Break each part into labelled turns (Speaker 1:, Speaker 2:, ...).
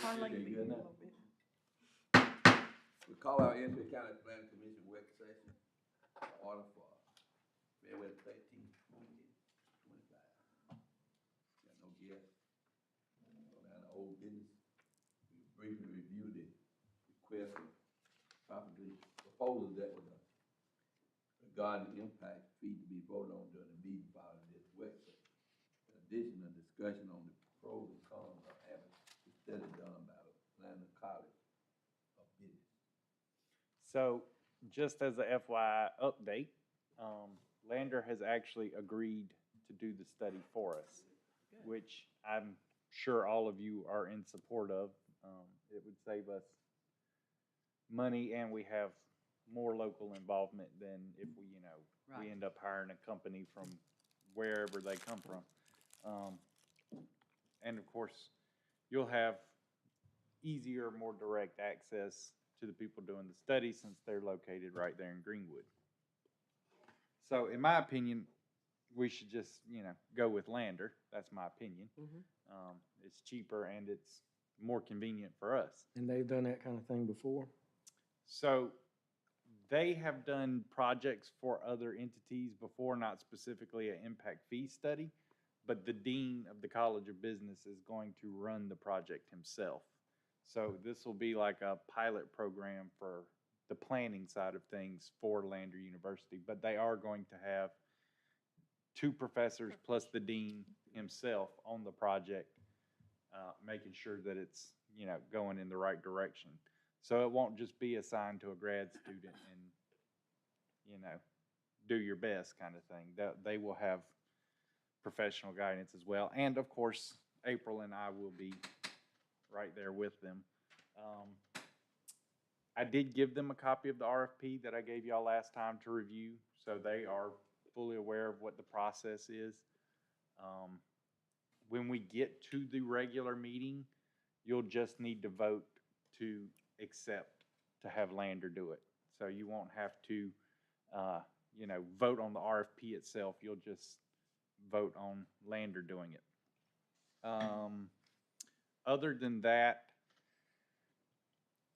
Speaker 1: Harlan,
Speaker 2: Okay,
Speaker 1: you
Speaker 2: good
Speaker 1: a
Speaker 2: enough.
Speaker 1: little bit.
Speaker 2: We call our Edgefield County Planning Commission work session, order for February 13th, 2025. Got no guests. Go down to old business. We briefly review the request of proposals that was regarding the impact fee to be voted on during the meeting following this work session. In addition, a discussion on the pros and cons of having the study done by the Atlanta College of Business.
Speaker 3: So, just as a FYI update, Lander has actually agreed to do the study for us, which I'm sure all of you are in support of. It would save us money, and we have more local involvement than if we, we end up hiring a company from wherever they come from. And of course, you'll have easier, more direct access to the people doing the study since they're located right there in Greenwood. So in my opinion, we should just, go with Lander. That's my opinion. It's cheaper and it's more convenient for us.
Speaker 4: And they've done that kind of thing before?
Speaker 3: So they have done projects for other entities before, not specifically an impact fee study, but the dean of the College of Business is going to run the project himself. So this will be like a pilot program for the planning side of things for Lander University, but they are going to have 2 professors plus the dean himself on the project, making sure that it's, going in the right direction. So it won't just be assigned to a grad student and, do your best kind of thing. They will have professional guidance as well. And of course, April and I will be right there with them. I did give them a copy of the RFP that I gave y'all last time to review, so they are fully aware of what the process is. When we get to the regular meeting, you'll just need to vote to accept to have Lander do it. So you won't have to, vote on the RFP itself. You'll just vote on Lander doing it. Other than that,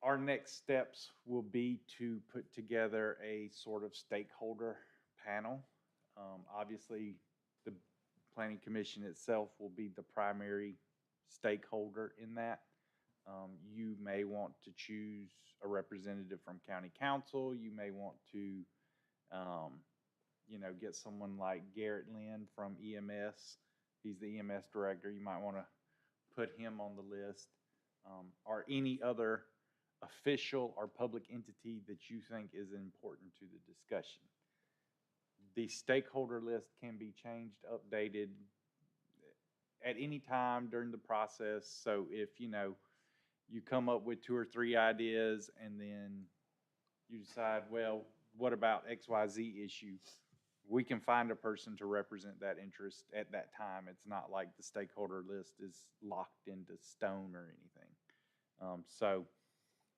Speaker 3: our next steps will be to put together a sort of stakeholder panel. Obviously, the Planning Commission itself will be the primary stakeholder in that. You may want to choose a representative from County Council. You may want to, get someone like Garrett Lynn from EMS. He's the EMS director. You might want to put him on the list, or any other official or public entity that you think is important to the discussion. The stakeholder list can be changed, updated at any time during the process. So if, you come up with 2 or 3 ideas and then you decide, well, what about XYZ issue? We can find a person to represent that interest at that time. It's not like the stakeholder list is locked into stone or anything. So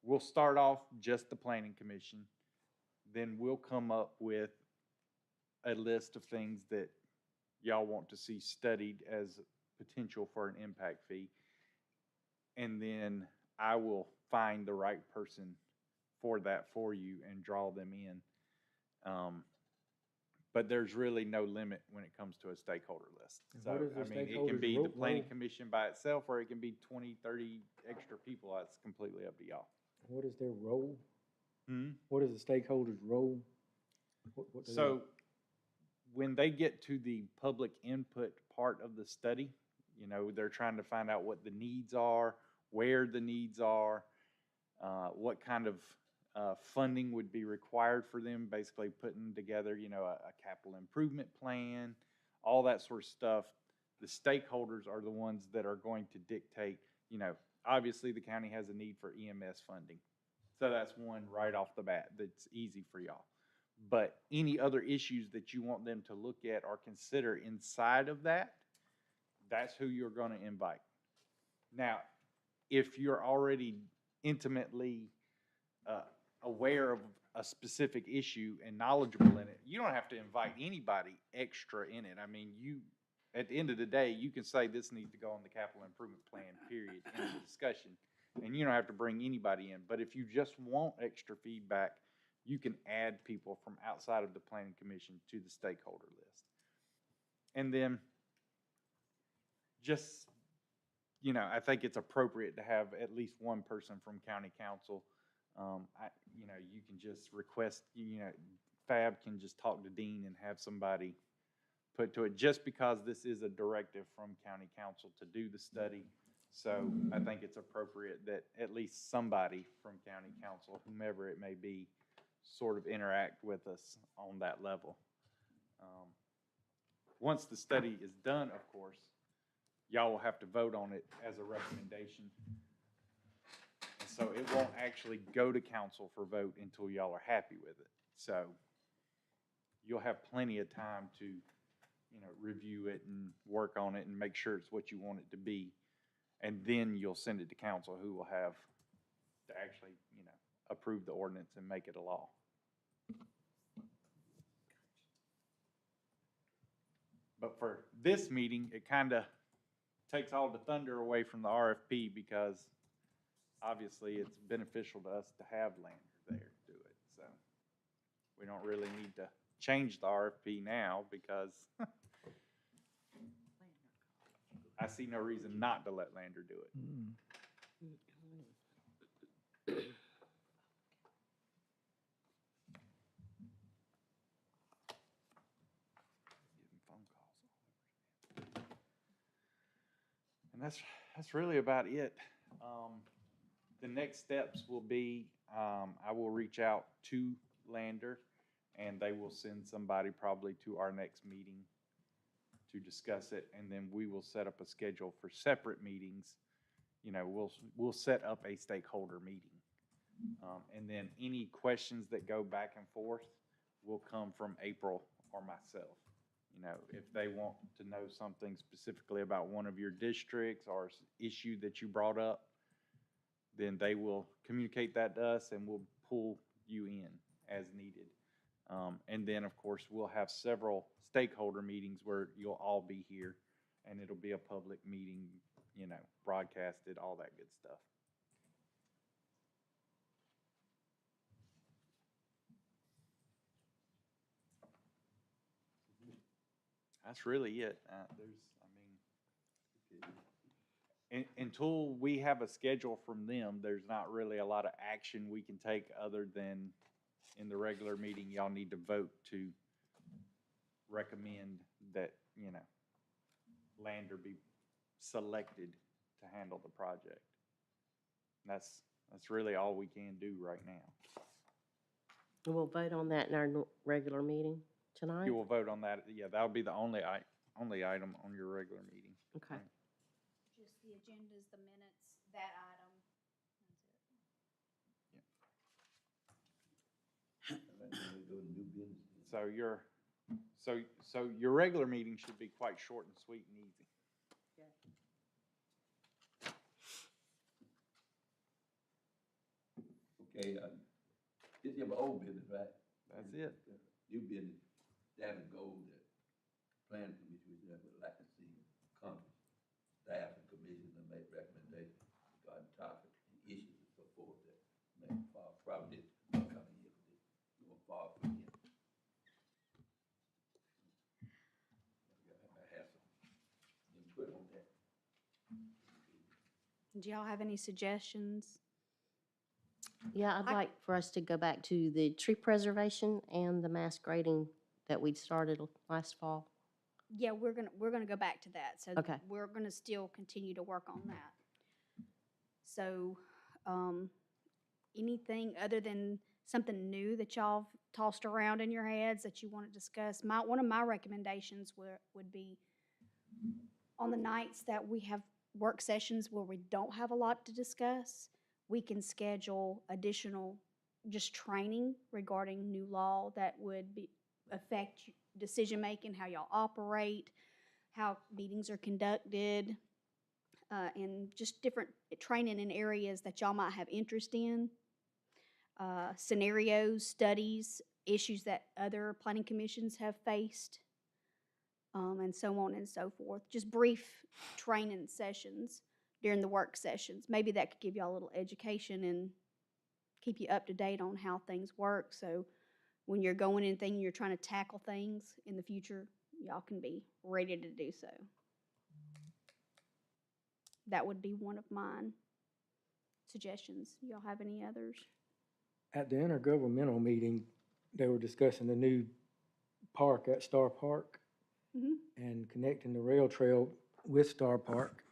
Speaker 3: we'll start off just the Planning Commission. Then we'll come up with a list of things that y'all want to see studied as potential for an impact fee. And then I will find the right person for that for you and draw them in. But there's really no limit when it comes to a stakeholder list. So, it can be the Planning Commission by itself, or it can be 20, 30 extra people. That's completely up to y'all.
Speaker 4: What is their role?
Speaker 3: Hmm?
Speaker 4: What is the stakeholders' role? What
Speaker 3: So when they get to the public input part of the study, they're trying to find out what the needs are, where the needs are, what kind of funding would be required for them, basically putting together, a capital improvement plan, all that sort of stuff. The stakeholders are the ones that are going to dictate, obviously the county has a need for EMS funding. So that's one right off the bat that's easy for y'all. But any other issues that you want them to look at or consider inside of that, that's who you're going to invite. Now, if you're already intimately aware of a specific issue and knowledgeable in it, you don't have to invite anybody extra in it. I mean, at the end of the day, you can say this needs to go on the capital improvement plan, period, in the discussion. And you don't have to bring anybody in. But if you just want extra feedback, you can add people from outside of the planning commission to the stakeholder list. And then just, I think it's appropriate to have at least one person from county council. You can just request, Fab can just talk to Dean and have somebody put to it, just because this is a directive from county council to do the study. So I think it's appropriate that at least somebody from county council, whomever it may be, sort of interact with us on that level. Once the study is done, of course, y'all will have to vote on it as a recommendation. And so it won't actually go to council for vote until y'all are happy with it. So you'll have plenty of time to, review it and work on it and make sure it's what you want it to be. And then you'll send it to council, who will have to actually, approve the ordinance and make it a law. But for this meeting, it kind of takes all the thunder away from the RFP, because obviously it's beneficial to us to have Lander there to do it. So we don't really need to change the RFP now, because I see no reason not to let Lander do it. Getting phone calls. And that's really about it. The next steps will be, I will reach out to Lander, and they will send somebody probably to our next meeting to discuss it, and then we will set up a schedule for separate meetings. We'll set up a stakeholder meeting. And then any questions that go back and forth will come from April or myself. If they want to know something specifically about one of your districts or issue that you brought up, then they will communicate that to us, and we'll pull you in as needed. And then, of course, we'll have several stakeholder meetings where you'll all be here, and it'll be a public meeting, broadcasted, all that good stuff. That's really it. Until we have a schedule from them, there's not really a lot of action we can take, other than in the regular meeting, y'all need to vote to recommend that, Lander be selected to handle the project. That's really all we can do right now.
Speaker 1: We'll vote on that in our regular meeting tonight?
Speaker 3: You will vote on that. Yeah, that'll be the only item on your regular meeting.
Speaker 1: Okay.
Speaker 5: Just the agendas, the minutes, that item. That's it.
Speaker 2: Go to new business.
Speaker 3: So your regular meeting should be quite short and sweet and easy.
Speaker 2: Okay, this is my old business, right?
Speaker 3: That's it.
Speaker 2: New business, that is goal that planning commission would like to see accomplished. Staff and commission to make recommendations regarding topics and issues and so forth that may fall probably this upcoming year, you will fall through here. I have some input on that.
Speaker 5: Do y'all have any suggestions?
Speaker 1: Yeah, I'd like for us to go back to the tree preservation and the mass grading that we started last fall.
Speaker 5: Yeah, we're gonna go back to that. So
Speaker 1: Okay.
Speaker 5: we're gonna still continue to work on that. So, anything other than something new that y'all tossed around in your heads that you want to discuss? One of my recommendations would be on the nights that we have work sessions where we don't have a lot to discuss, we can schedule additional just training regarding new law that would affect decision-making, how y'all operate, how meetings are conducted, and just different training in areas that y'all might have interest in, scenarios, studies, issues that other planning commissions have faced, and so on and so forth. Just brief training sessions during the work sessions. Maybe that could give y'all a little education and keep you up to date on how things work. So when you're going in thing, you're trying to tackle things in the future, y'all can be ready to do so. That would be one of mine suggestions. Y'all have any others?
Speaker 4: At the intergovernmental meeting, they were discussing the new park at Star Park
Speaker 5: Mhm.
Speaker 4: and connecting the rail trail with Star Park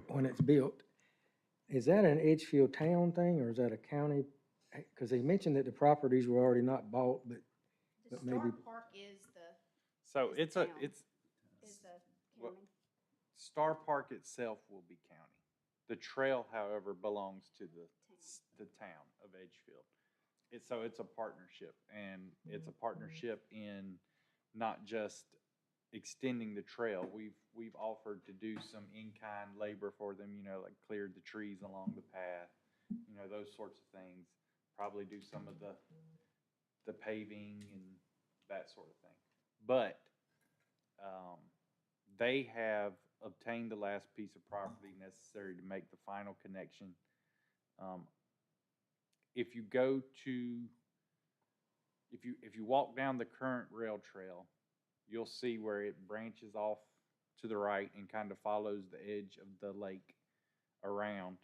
Speaker 4: when it's built. Is that an Edgefield town thing or is that a county? Because they mentioned that the properties were already not bought, but
Speaker 5: The
Speaker 4: maybe-
Speaker 5: Star Park is the,
Speaker 3: So
Speaker 5: Is the town.
Speaker 3: it's,
Speaker 5: is the
Speaker 3: What-
Speaker 5: county.
Speaker 3: Star Park itself will be county. The trail, however, belongs to the town of Edgefield. So it's a partnership, and it's a partnership in not just extending the trail. We've offered to do some in-kind labor for them, you know, like cleared the trees along the path, you know, those sorts of things. Probably do some of the paving and that sort of thing. But they have obtained the last piece of property necessary to make the final connection. If you go to, if you walk down the current rail trail, you'll see where it branches off to the right and kind of follows the edge of the lake around.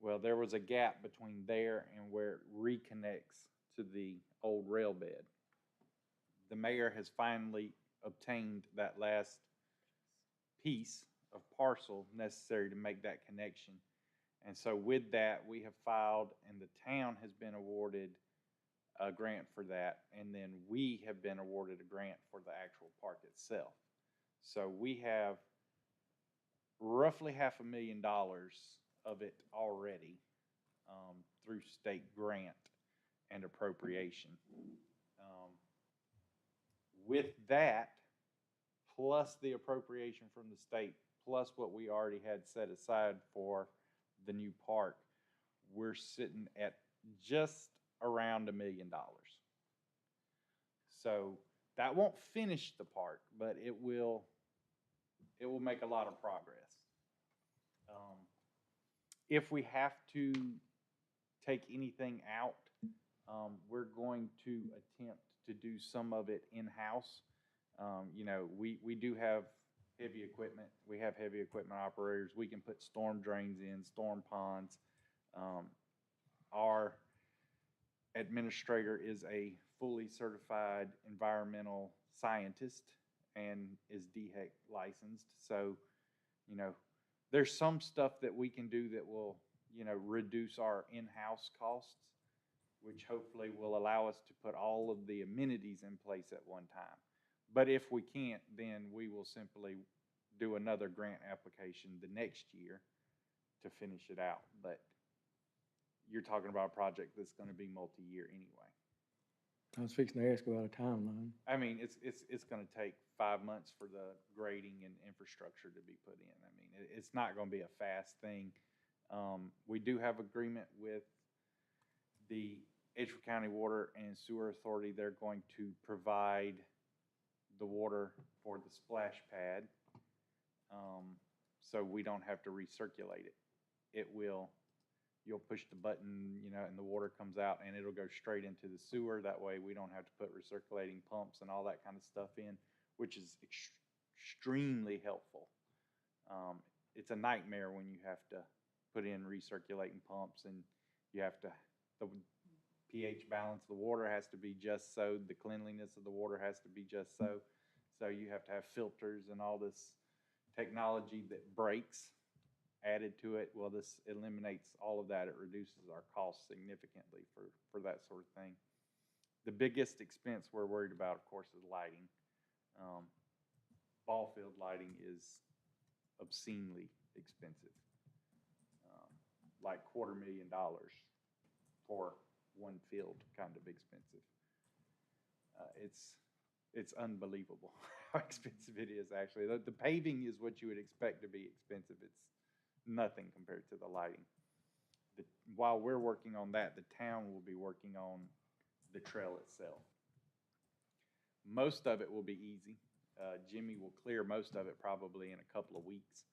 Speaker 3: Well, there was a gap between there and where it reconnects to the old rail bed. The mayor has finally obtained that last piece of parcel necessary to make that connection. And so with that, we have filed, and the town has been awarded a grant for that, and then we have been awarded a grant for the actual park itself. So we have roughly $500,000 of it already through state grant and appropriation. With that, plus the appropriation from the state, plus what we already had set aside for the new park, we're sitting at just around $1 million. So that won't finish the park, but it will make a lot of progress. If we have to take anything out, we're going to attempt to do some of it in-house. You know, we do have heavy equipment. We have heavy equipment operators. We can put storm drains in, storm ponds. Our administrator is a fully certified environmental scientist and is DHEC licensed. So, you know, there's some stuff that we can do that will, you know, reduce our in-house costs, which hopefully will allow us to put all of the amenities in place at one time. But if we can't, then we will simply do another grant application the next year to finish it out. But you're talking about a project that's going to be multi-year anyway.
Speaker 4: I was fixing to ask about a timeline.
Speaker 3: I mean, it's going to take 5 months for the grading and infrastructure to be put in. I mean, it's not going to be a fast thing. We do have agreement with the Edgefield County Water and Sewer Authority. They're going to provide the water for the splash pad, so we don't have to recirculate it. You'll push the button, you know, and the water comes out and it'll go straight into the sewer. That way we don't have to put recirculating pumps and all that kind of stuff in, which is extremely helpful. It's a nightmare when you have to put in recirculating pumps and you have to, the pH balance of the water has to be just so, the cleanliness of the water has to be just so. So you have to have filters and all this technology that breaks added to it. Well, this eliminates all of that. It reduces our costs significantly for that sort of thing. The biggest expense we're worried about, of course, is lighting. Ball field lighting is obscenely expensive, like $250,000 for one field, kind of expensive. It's unbelievable how expensive it is, actually. The paving is what you would expect to be expensive. It's nothing compared to the lighting. While we're working on that, the town will be working on the trail itself. Most of it will be easy. Jimmy will clear most of it probably in a couple of weeks.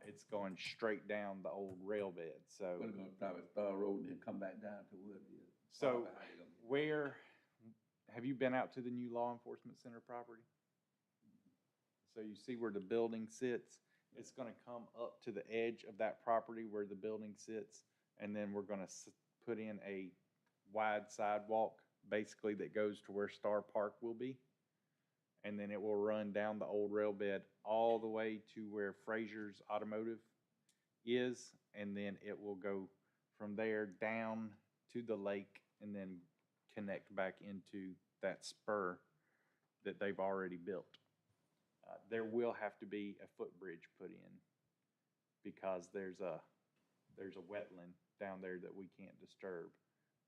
Speaker 3: It's going straight down the old rail bed, so.
Speaker 2: We're gonna start at Star Road and then come back down to where it is.
Speaker 3: So
Speaker 2: How they gonna get-
Speaker 3: where, have you been out to the new law enforcement center property? So you see where the building sits? It's gonna come up to the edge of that property where the building sits, and then we're gonna put in a wide sidewalk, basically that goes to where Star Park will be. And then it will run down the old rail bed all the way to where Fraser's Automotive is, and then it will go from there down to the lake and then connect back into that spur that they've already built. There will have to be a footbridge put in because there's a wetland down there that we can't disturb.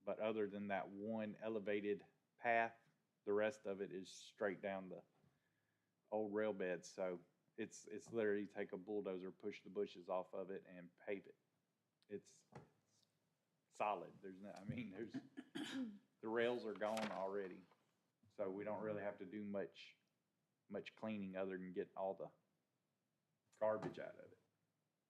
Speaker 3: But other than that one elevated path, the rest of it is straight down the old rail bed. So it's literally take a bulldozer, push the bushes off of it, and pave it. It's solid. There's no, I mean, there's, the rails are gone already. So we don't really have to do much cleaning other than get all the garbage out of it.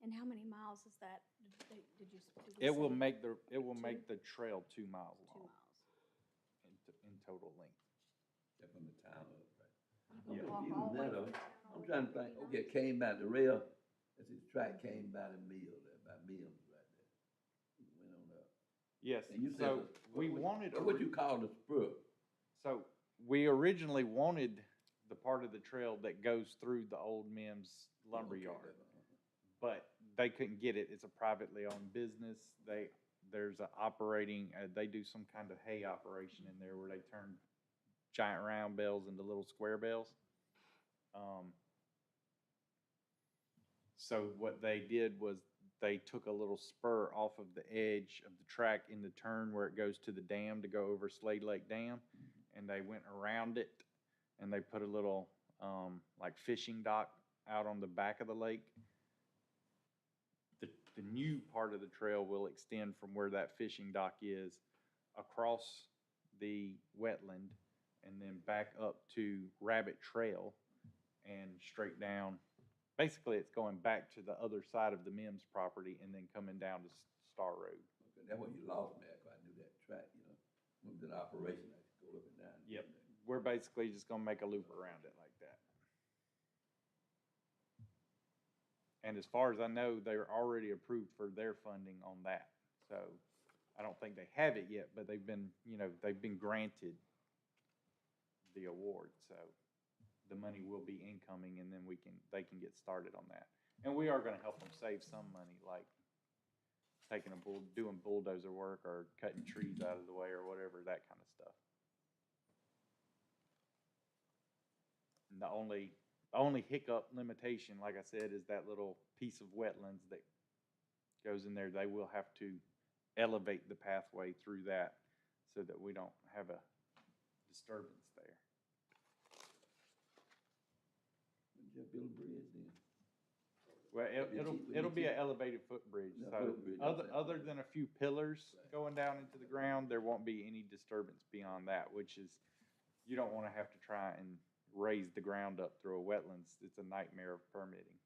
Speaker 5: And how many miles is that? Did we
Speaker 3: It will
Speaker 5: say
Speaker 3: make the, it will
Speaker 5: Two?
Speaker 3: make the trail 2 miles
Speaker 5: 2
Speaker 3: long
Speaker 5: miles?
Speaker 3: in total length.
Speaker 2: That's from the town up, right?
Speaker 3: Yeah.
Speaker 5: Walk
Speaker 2: Even
Speaker 5: all the way
Speaker 2: better,
Speaker 5: from town all
Speaker 2: I'm
Speaker 5: the
Speaker 2: trying
Speaker 5: way
Speaker 2: to think,
Speaker 5: to
Speaker 2: okay, it came by the rail, as his track came by the mill, there, by Mills right there. It went on up.
Speaker 3: Yes,
Speaker 2: And you said
Speaker 3: so
Speaker 2: the-
Speaker 3: we
Speaker 2: what-
Speaker 3: wanted.
Speaker 2: What you call the spur?
Speaker 3: So we originally wanted the part of the trail that goes through the old Mims lumberyard, but they couldn't get it. It's a privately owned business. There's a operating, they do some kind of hay operation in there where they turn giant round bells into little square bells. So what they did was they took a little spur off of the edge of the track in the turn where it goes to the dam to go over Slade Lake Dam, and they went around it, and they put a little, like fishing dock out on the back of the lake. The new part of the trail will extend from where that fishing dock is across the wetland and then back up to Rabbit Trail and straight down. Basically, it's going back to the other side of the Mims property and then coming down to Star Road.
Speaker 2: Okay, that's what you lost me, at, 'cause I knew that track, you know, moved an operation, I could go up and down.
Speaker 3: Yep. We're basically just gonna make a loop around it like that. And as far as I know, they're already approved for their funding on that. So I don't think they have it yet, but they've been, they've been granted the award. So the money will be incoming and then they can get started on that. And we are gonna help them save some money, like doing bulldozer work or cutting trees out of the way or whatever, that kind of stuff. And the only hiccup limitation, like I said, is that little piece of wetlands that goes in there. They will have to elevate the pathway through that so that we don't have a disturbance there.
Speaker 2: Just build a bridge then.
Speaker 3: Well, it'll be an elevated footbridge,
Speaker 2: Yeah,
Speaker 3: so
Speaker 2: footbridge,
Speaker 3: other,
Speaker 2: okay.
Speaker 3: other than a few pillars
Speaker 2: Right.
Speaker 3: going down into the ground, there won't be any disturbance beyond that, which is, you don't wanna have to try and raise the ground up through a wetlands. It's a nightmare of permitting.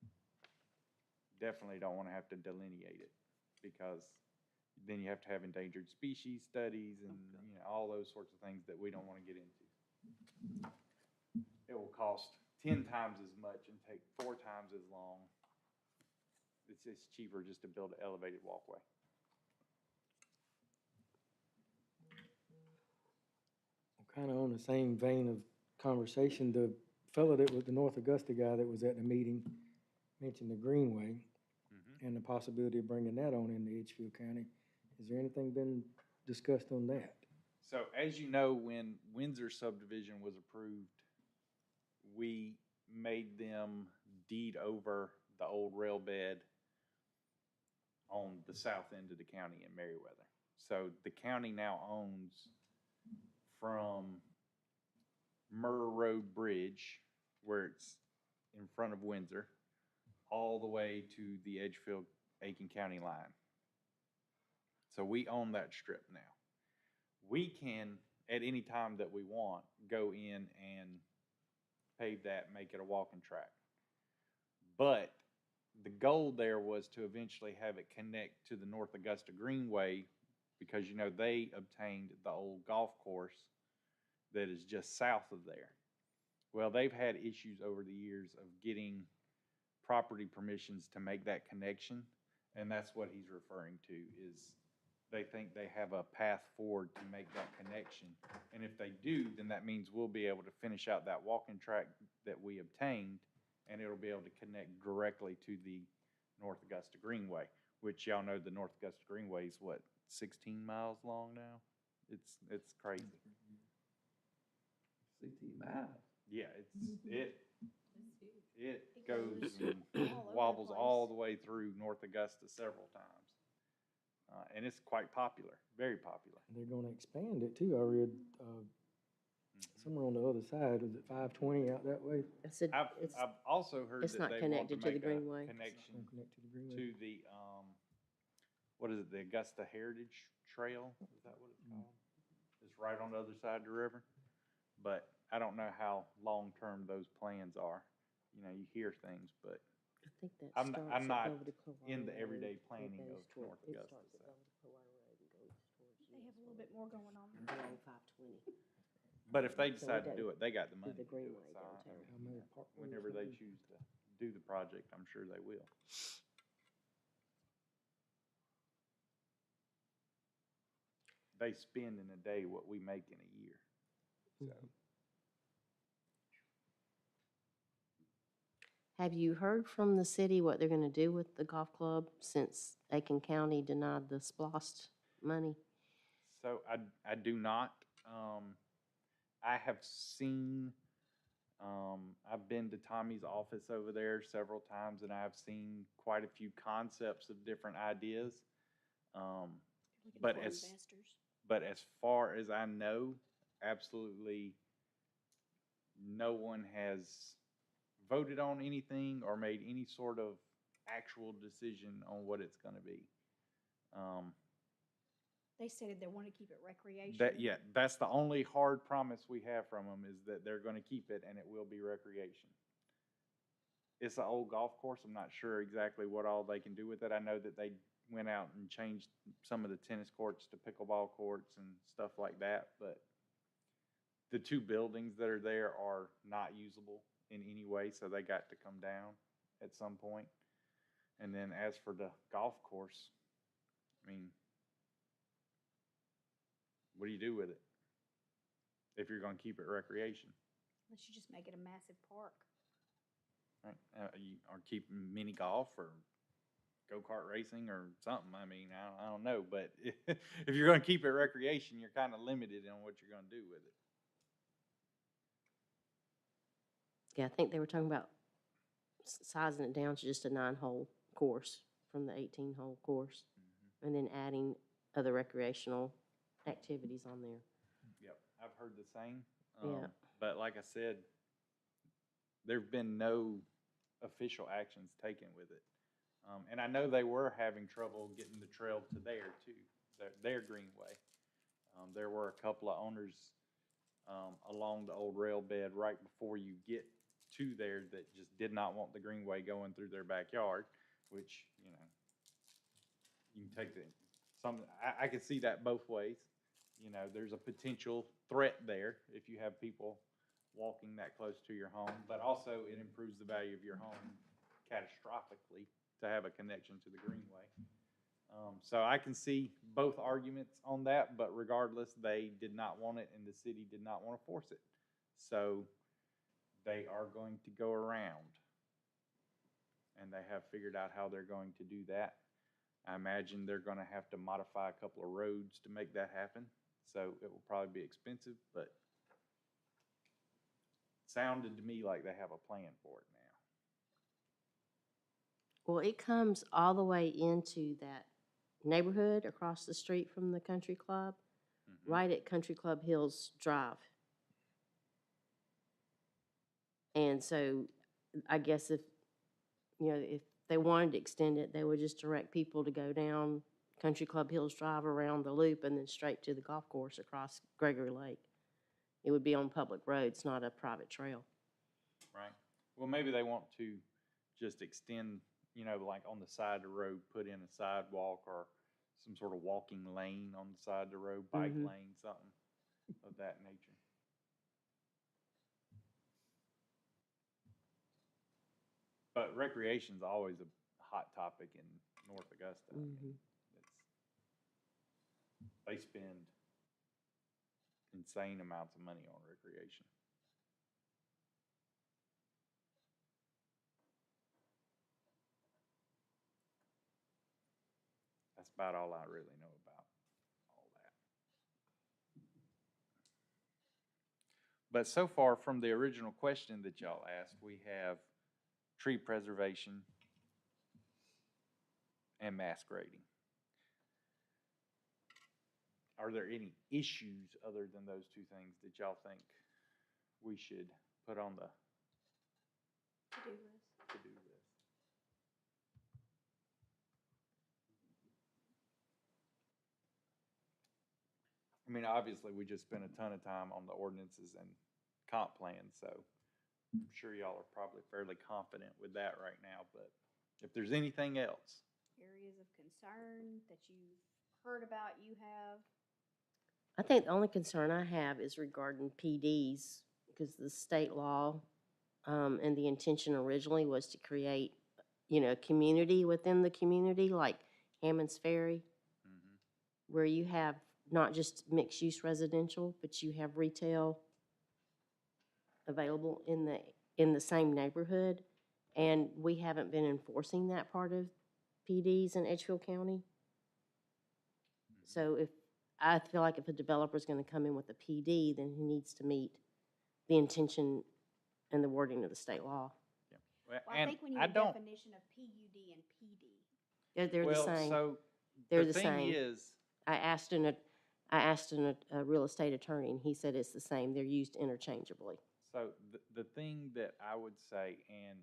Speaker 3: Definitely don't wanna have to delineate it, because then you have to have endangered species studies and, all those sorts of things that we don't wanna get into. It will cost 10 times as much and take 4 times as long. It's cheaper just to build an elevated walkway.
Speaker 4: Kind of on the same vein of conversation, the fellow that was the North Augusta guy that was at the meeting mentioned the Greenway and the possibility of bringing that on into Edgefield County. Has there anything been discussed on that?
Speaker 3: So as you know, when Windsor subdivision was approved, we made them deed over the old rail bed on the south end of the county in Meriwether. So the county now owns from Murr Road Bridge, where it's in front of Windsor, all the way to the Edgefield-Aiken County line. So we own that strip now. We can, at any time that we want, go in and pave that, make it a walking track. But the goal there was to eventually have it connect to the North Augusta Greenway, because, you know, they obtained the old golf course that is just south of there. Well, they've had issues over the years of getting property permissions to make that connection, and that's what he's referring to, is they think they have a path forward to make that connection. And if they do, then that means we'll be able to finish out that walking track that we obtained, and it'll be able to connect directly to the North Augusta Greenway, which y'all know the North Augusta Greenway is what, 16 miles long now? It's crazy.
Speaker 2: 16 miles.
Speaker 3: Yeah, it
Speaker 5: It
Speaker 3: goes
Speaker 5: goes
Speaker 3: and
Speaker 5: all over the
Speaker 3: wobbles all
Speaker 5: place.
Speaker 3: the way through North Augusta several times. And it's quite popular, very popular.
Speaker 4: They're gonna expand it too. I read, somewhere on the other side, was it 520 out that way?
Speaker 1: It's a, it's,
Speaker 3: I've also heard
Speaker 1: it's
Speaker 3: that
Speaker 1: not
Speaker 3: they want to
Speaker 1: connected to the
Speaker 3: make a
Speaker 1: Greenway.
Speaker 3: connection
Speaker 4: Gonna connect to the Greenway.
Speaker 3: to the, what is it, the Augusta Heritage Trail? Is that what it's called? It's right on the other side of the river. But I don't know how long-term those plans are. You know, you hear things, but
Speaker 1: I think that
Speaker 3: I'm
Speaker 1: starts
Speaker 3: not- I'm not
Speaker 1: at Belvedere Clearwater
Speaker 3: in the
Speaker 1: Road
Speaker 3: everyday
Speaker 1: and
Speaker 3: planning
Speaker 1: goes
Speaker 3: of
Speaker 1: toward-
Speaker 3: North
Speaker 1: it
Speaker 3: Augusta,
Speaker 1: starts at
Speaker 3: so.
Speaker 1: Belvedere Clearwater Road and goes towards
Speaker 5: They have a little
Speaker 1: US
Speaker 5: bit more going on.
Speaker 1: along 520.
Speaker 3: But if they
Speaker 1: So
Speaker 3: decide
Speaker 1: we
Speaker 3: to do it, they got the money
Speaker 1: the
Speaker 3: to do it.
Speaker 1: Greenway
Speaker 3: So
Speaker 1: downtown.
Speaker 4: Almeda Parkway or
Speaker 3: whenever they
Speaker 4: something.
Speaker 3: choose to do the project, I'm sure they will. They spend in a day what we make in a year. So,
Speaker 1: Have you heard from the city what they're gonna do with the golf club since Aiken County denied the SPOSS money?
Speaker 3: so I do not. I have seen, I've been to Tommy's office over there several times, and I've seen quite a few concepts of different ideas.
Speaker 5: Looking
Speaker 3: But
Speaker 5: for
Speaker 3: as-
Speaker 5: investors.
Speaker 3: But as far as I know, absolutely no one has voted on anything or made any sort of actual decision on what it's gonna be.
Speaker 5: They stated they want to keep it recreation.
Speaker 3: Yeah, that's the only hard promise we have from them, is that they're gonna keep it and it will be recreation. It's an old golf course. I'm not sure exactly what all they can do with it. I know that they went out and changed some of the tennis courts to pickleball courts and stuff like that, but the two buildings that are there are not usable in any way, so they got to come down at some point. And then as for the golf course, I mean, what do you do with it if you're gonna keep it recreation?
Speaker 5: Unless you just make it a massive park.
Speaker 3: Right? Or keep mini golf or go-kart racing or something. I mean, I don't know, but if you're gonna keep it recreation, you're kind of limited on what you're gonna do with it.
Speaker 1: Yeah, I think they were talking about sizing it down to just a 9-hole course from the 18-hole course, and then adding other recreational activities on there.
Speaker 3: Yep, I've heard the same.
Speaker 1: Yeah.
Speaker 3: But like I said, there've been no official actions taken with it. And I know they were having trouble getting the trail to there too, their greenway. There were a couple of owners along the old rail bed right before you get to there that just did not want the greenway going through their backyard, which, you know, you can take I can see that both ways. You know, there's a potential threat there if you have people walking that close to your home, but also it improves the value of your home catastrophically to have a connection to the greenway. So I can see both arguments on that, but regardless, they did not want it and the city did not want to force it. So they are going to go around, and they have figured out how they're going to do that. I imagine they're going to have to modify a couple of roads to make that happen. So it will probably be expensive, but sounded to me like they have a plan for it now.
Speaker 1: Well, it comes all the way into that neighborhood across the street from the country club, right at Country Club Hills Drive. And so I guess if they wanted to extend it, they would just direct people to go down Country Club Hills Drive around the loop and then straight to the golf course across Gregory Lake. It would be on public roads, not a private trail.
Speaker 3: Right. Well, maybe they want to just extend like on the side of the road, put in a sidewalk or some sort of walking lane on the side of the road, bike
Speaker 1: Mhm.
Speaker 3: lane, something of that nature. But recreation's always a hot topic in North Augusta. I mean,
Speaker 1: Mhm.
Speaker 3: they spend insane amounts of money on recreation. That's about all I really know about all that. But so far from the original question that y'all asked, we have tree preservation and mass grading. Are there any issues other than those two things that y'all think we should put on the
Speaker 5: To-do list.
Speaker 3: to-do list? I mean, obviously, we just spent a ton of time on the ordinances and comp plans, so I'm sure y'all are probably fairly confident with that right now, but if there's anything else,
Speaker 5: Areas of concern that you've heard about, you have.
Speaker 1: I think the only concern I have is regarding PDs, because the state law, and the intention originally was to create, a community within the community, like Hammond's Ferry,
Speaker 3: mhm,
Speaker 1: where you have not just mixed-use residential, but you have retail available in the same neighborhood. And we haven't been enforcing that part of PDs in Edgefield County. So I feel like if a developer's gonna come in with a PD, then he needs to meet the intention and the wording of the state law.
Speaker 5: Well, I
Speaker 3: and
Speaker 5: think we need
Speaker 3: I
Speaker 5: a
Speaker 3: don't,
Speaker 5: definition of PUD and PD.
Speaker 1: They're the
Speaker 3: well,
Speaker 1: same.
Speaker 3: so
Speaker 1: They're
Speaker 3: the
Speaker 1: the
Speaker 3: thing
Speaker 1: same.
Speaker 3: is,
Speaker 1: I asked a real estate attorney, and he said it's the same. They're used interchangeably.
Speaker 3: so the thing that I would say, and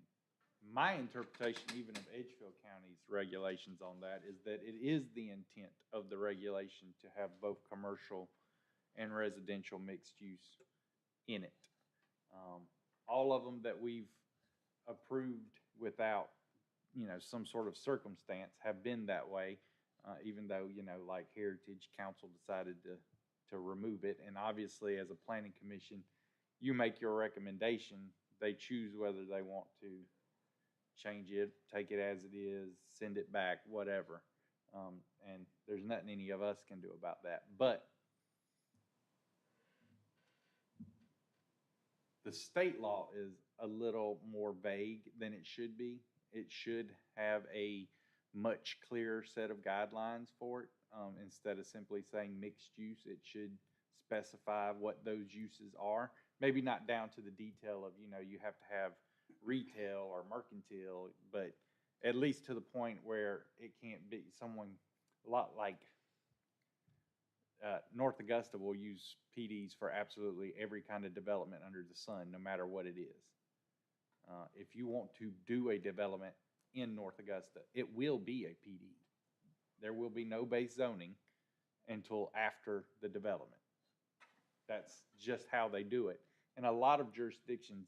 Speaker 3: my interpretation even of Edgefield County's regulations on that, is that it is the intent of the regulation to have both commercial and residential mixed use in it. All of them that we've approved without, some sort of circumstance have been that way, even though, like Heritage Council decided to remove it. And obviously, as a planning commission, you make your recommendation. They choose whether they want to change it, take it as it is, send it back, whatever. And there's nothing any of us can do about that. But the state law is a little more vague than it should be. It should have a much clearer set of guidelines for it. Instead of simply saying mixed use, it should specify what those uses are. Maybe not down to the detail of, you have to have retail or mercantile, but at least to the point where it can't be someone, a lot like North Augusta will use PDs for absolutely every kind of development under the sun, no matter what it is. If you want to do a development in North Augusta, it will be a PD. There will be no base zoning until after the development. That's just how they do it. And a lot of jurisdictions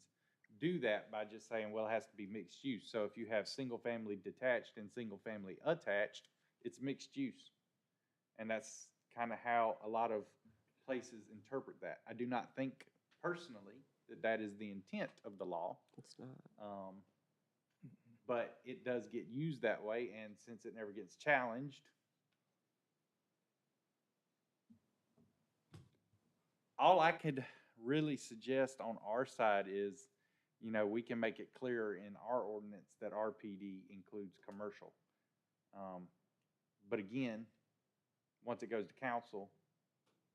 Speaker 3: do that by just saying, well, it has to be mixed use. So if you have single family detached and single family attached, it's mixed use. And that's kind of how a lot of places interpret that. I do not think personally that is the intent of the law.
Speaker 1: It's not.
Speaker 3: But it does get used that way, and since it never gets challenged, all I could really suggest on our side is, we can make it clearer in our ordinance that our PD includes commercial. But again, once it goes to council,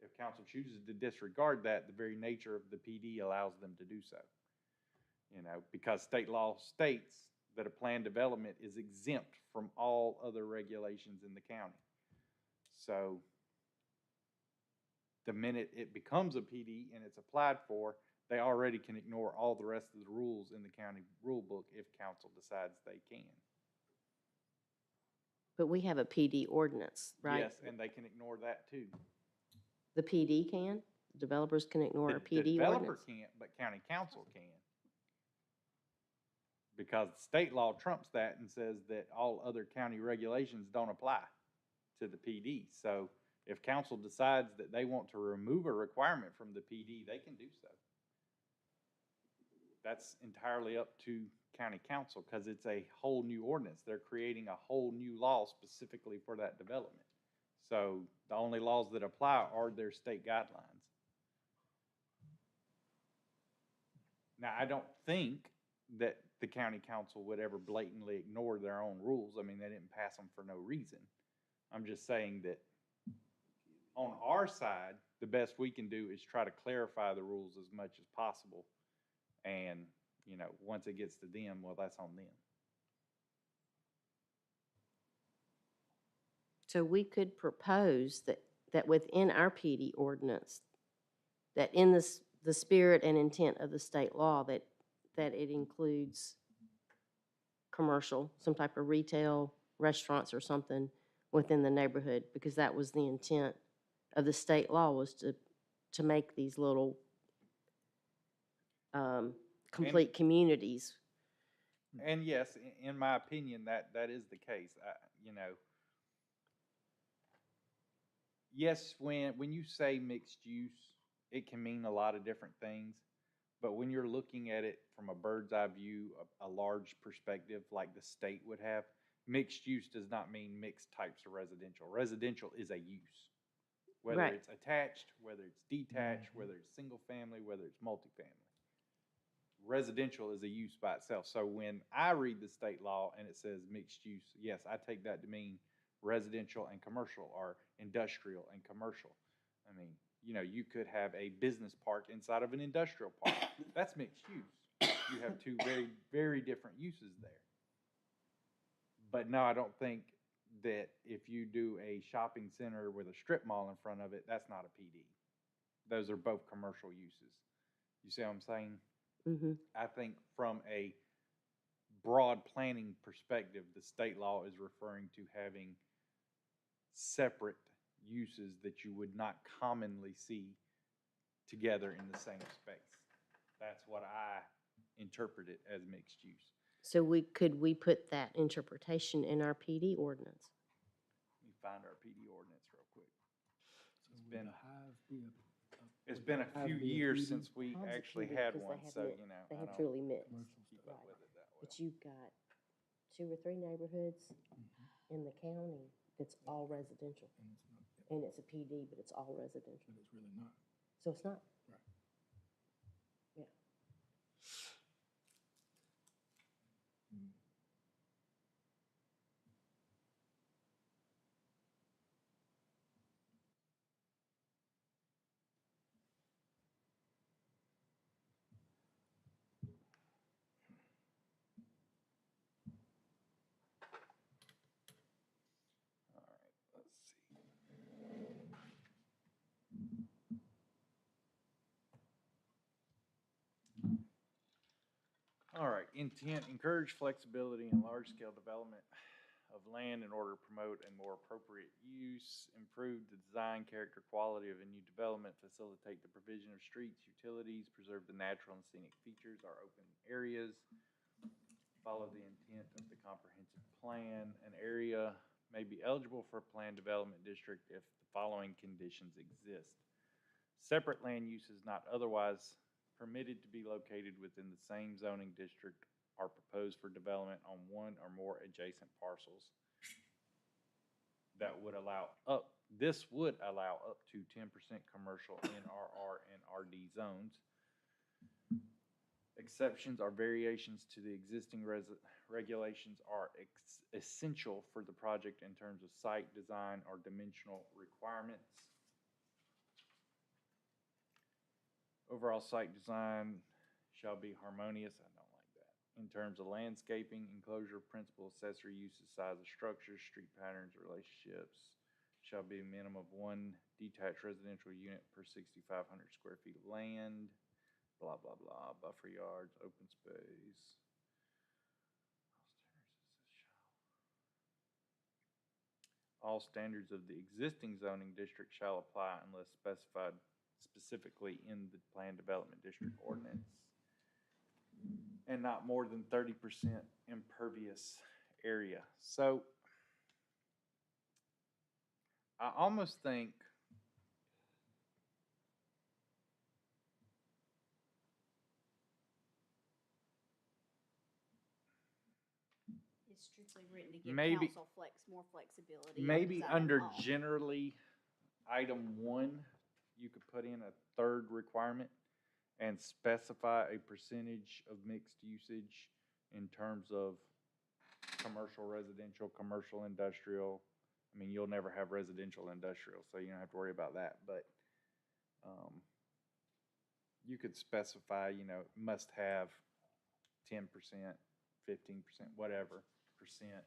Speaker 3: if council chooses to disregard that, the very nature of the PD allows them to do so. Because state law states that a planned development is exempt from all other regulations in the county. So the minute it becomes a PD and it's applied for, they already can ignore all the rest of the rules in the county rule book if council decides they can.
Speaker 1: But we have a PD ordinance, right?
Speaker 3: Yes, and they can ignore that too.
Speaker 1: The PD can? Developers can ignore a
Speaker 3: The
Speaker 1: PD
Speaker 3: developer
Speaker 1: ordinance?
Speaker 3: can't, but county council can. because state law trumps that and says that all other county regulations don't apply to the PD. So if council decides that they want to remove a requirement from the PD, they can do so. That's entirely up to county council because it's a whole new ordinance. They're creating a whole new law specifically for that development. So the only laws that apply are their state guidelines. Now, I don't think that the county council would ever blatantly ignore their own rules. I mean, they didn't pass them for no reason. I'm just saying that on our side, the best we can do is try to clarify the rules as much as possible. And, you know, once it gets to them, well, that's on them.
Speaker 1: So we could propose that within our PD ordinance, that in the spirit and intent of the state law, that it includes commercial, some type of retail, restaurants or something within the neighborhood, because that was the intent of the state law, was to make these little complete communities.
Speaker 3: And yes, in my opinion, that is the case. You know, yes, when you say mixed use, it can mean a lot of different things. But when you're looking at it from a bird's eye view, a large perspective like the state would have, mixed use does not mean mixed types of residential. Residential is a use. Whether
Speaker 1: Right.
Speaker 3: it's attached, whether it's detached, whether it's single family, whether it's multifamily. Residential is a use by itself. So when I read the state law and it says mixed use, yes, I take that to mean residential and commercial, or industrial and commercial. I mean, you know, you could have a business park inside of an industrial park. That's mixed use. You have two very, very different uses there. But no, I don't think that if you do a shopping center with a strip mall in front of it, that's not a PD. Those are both commercial uses. You see what I'm saying?
Speaker 1: Mm-hmm.
Speaker 3: I think from a broad planning perspective, the state law is referring to having separate uses that you would not commonly see together in the same space. That's what I interpret it as mixed use.
Speaker 1: So could we put that interpretation in our PD ordinance?
Speaker 3: Let me find our PD ordinance real quick. It's
Speaker 4: Would
Speaker 3: been
Speaker 4: the
Speaker 3: a few
Speaker 4: hive be a
Speaker 3: years
Speaker 4: PD?
Speaker 3: since we
Speaker 1: Hive's a
Speaker 3: actually
Speaker 1: PD
Speaker 3: had
Speaker 1: because they
Speaker 3: one,
Speaker 1: have
Speaker 3: so,
Speaker 1: mixed-
Speaker 3: you know,
Speaker 1: They
Speaker 3: I
Speaker 1: have
Speaker 3: don't
Speaker 1: truly mixed,
Speaker 4: Commercial
Speaker 3: keep
Speaker 4: stuff.
Speaker 3: up with it that well.
Speaker 1: but you've got 2 or 3 neighborhoods in the county that's all residential.
Speaker 4: And it's not,
Speaker 1: And it's a PD, but it's all residential.
Speaker 4: but it's really not.
Speaker 1: So it's not.
Speaker 4: Right.
Speaker 1: Yeah.
Speaker 4: Mm.
Speaker 3: All right, let's see. All right, intent, encourage flexibility and large-scale development of land in order to promote a more appropriate use, improve the design, character, quality of a new development, facilitate the provision of streets, utilities, preserve the natural and scenic features or open areas, follow the intent of the comprehensive plan. An area may be eligible for a planned development district if the following conditions exist. Separate land uses not otherwise permitted to be located within the same zoning district are proposed for development on one or more adjacent parcels. This would allow up to 10% commercial in RR and RD zones. Exceptions or variations to the existing regulations are essential for the project in terms of site design or dimensional requirements. Overall site design shall be harmonious. I don't like that. In terms of landscaping, enclosure, principal, accessory uses, size of structures, street patterns, relationships, shall be a minimum of 1 detached residential unit per 6,500 square feet of land, blah, blah, blah, buffer yards, open space. All standards of the existing zoning district shall apply unless specified specifically in the planned development district ordinance. and not more than 30% impervious area. So I almost think
Speaker 5: It's strictly written to give
Speaker 3: Maybe-
Speaker 5: council more flexibility. on
Speaker 3: maybe
Speaker 5: design
Speaker 3: under
Speaker 5: law.
Speaker 3: generally item 1, you could put in a third requirement and specify a percentage of mixed usage in terms of commercial, residential, commercial, industrial. I mean, you'll never have residential industrial, so you don't have to worry about that, but you could specify, must have 10%, 15%, whatever percent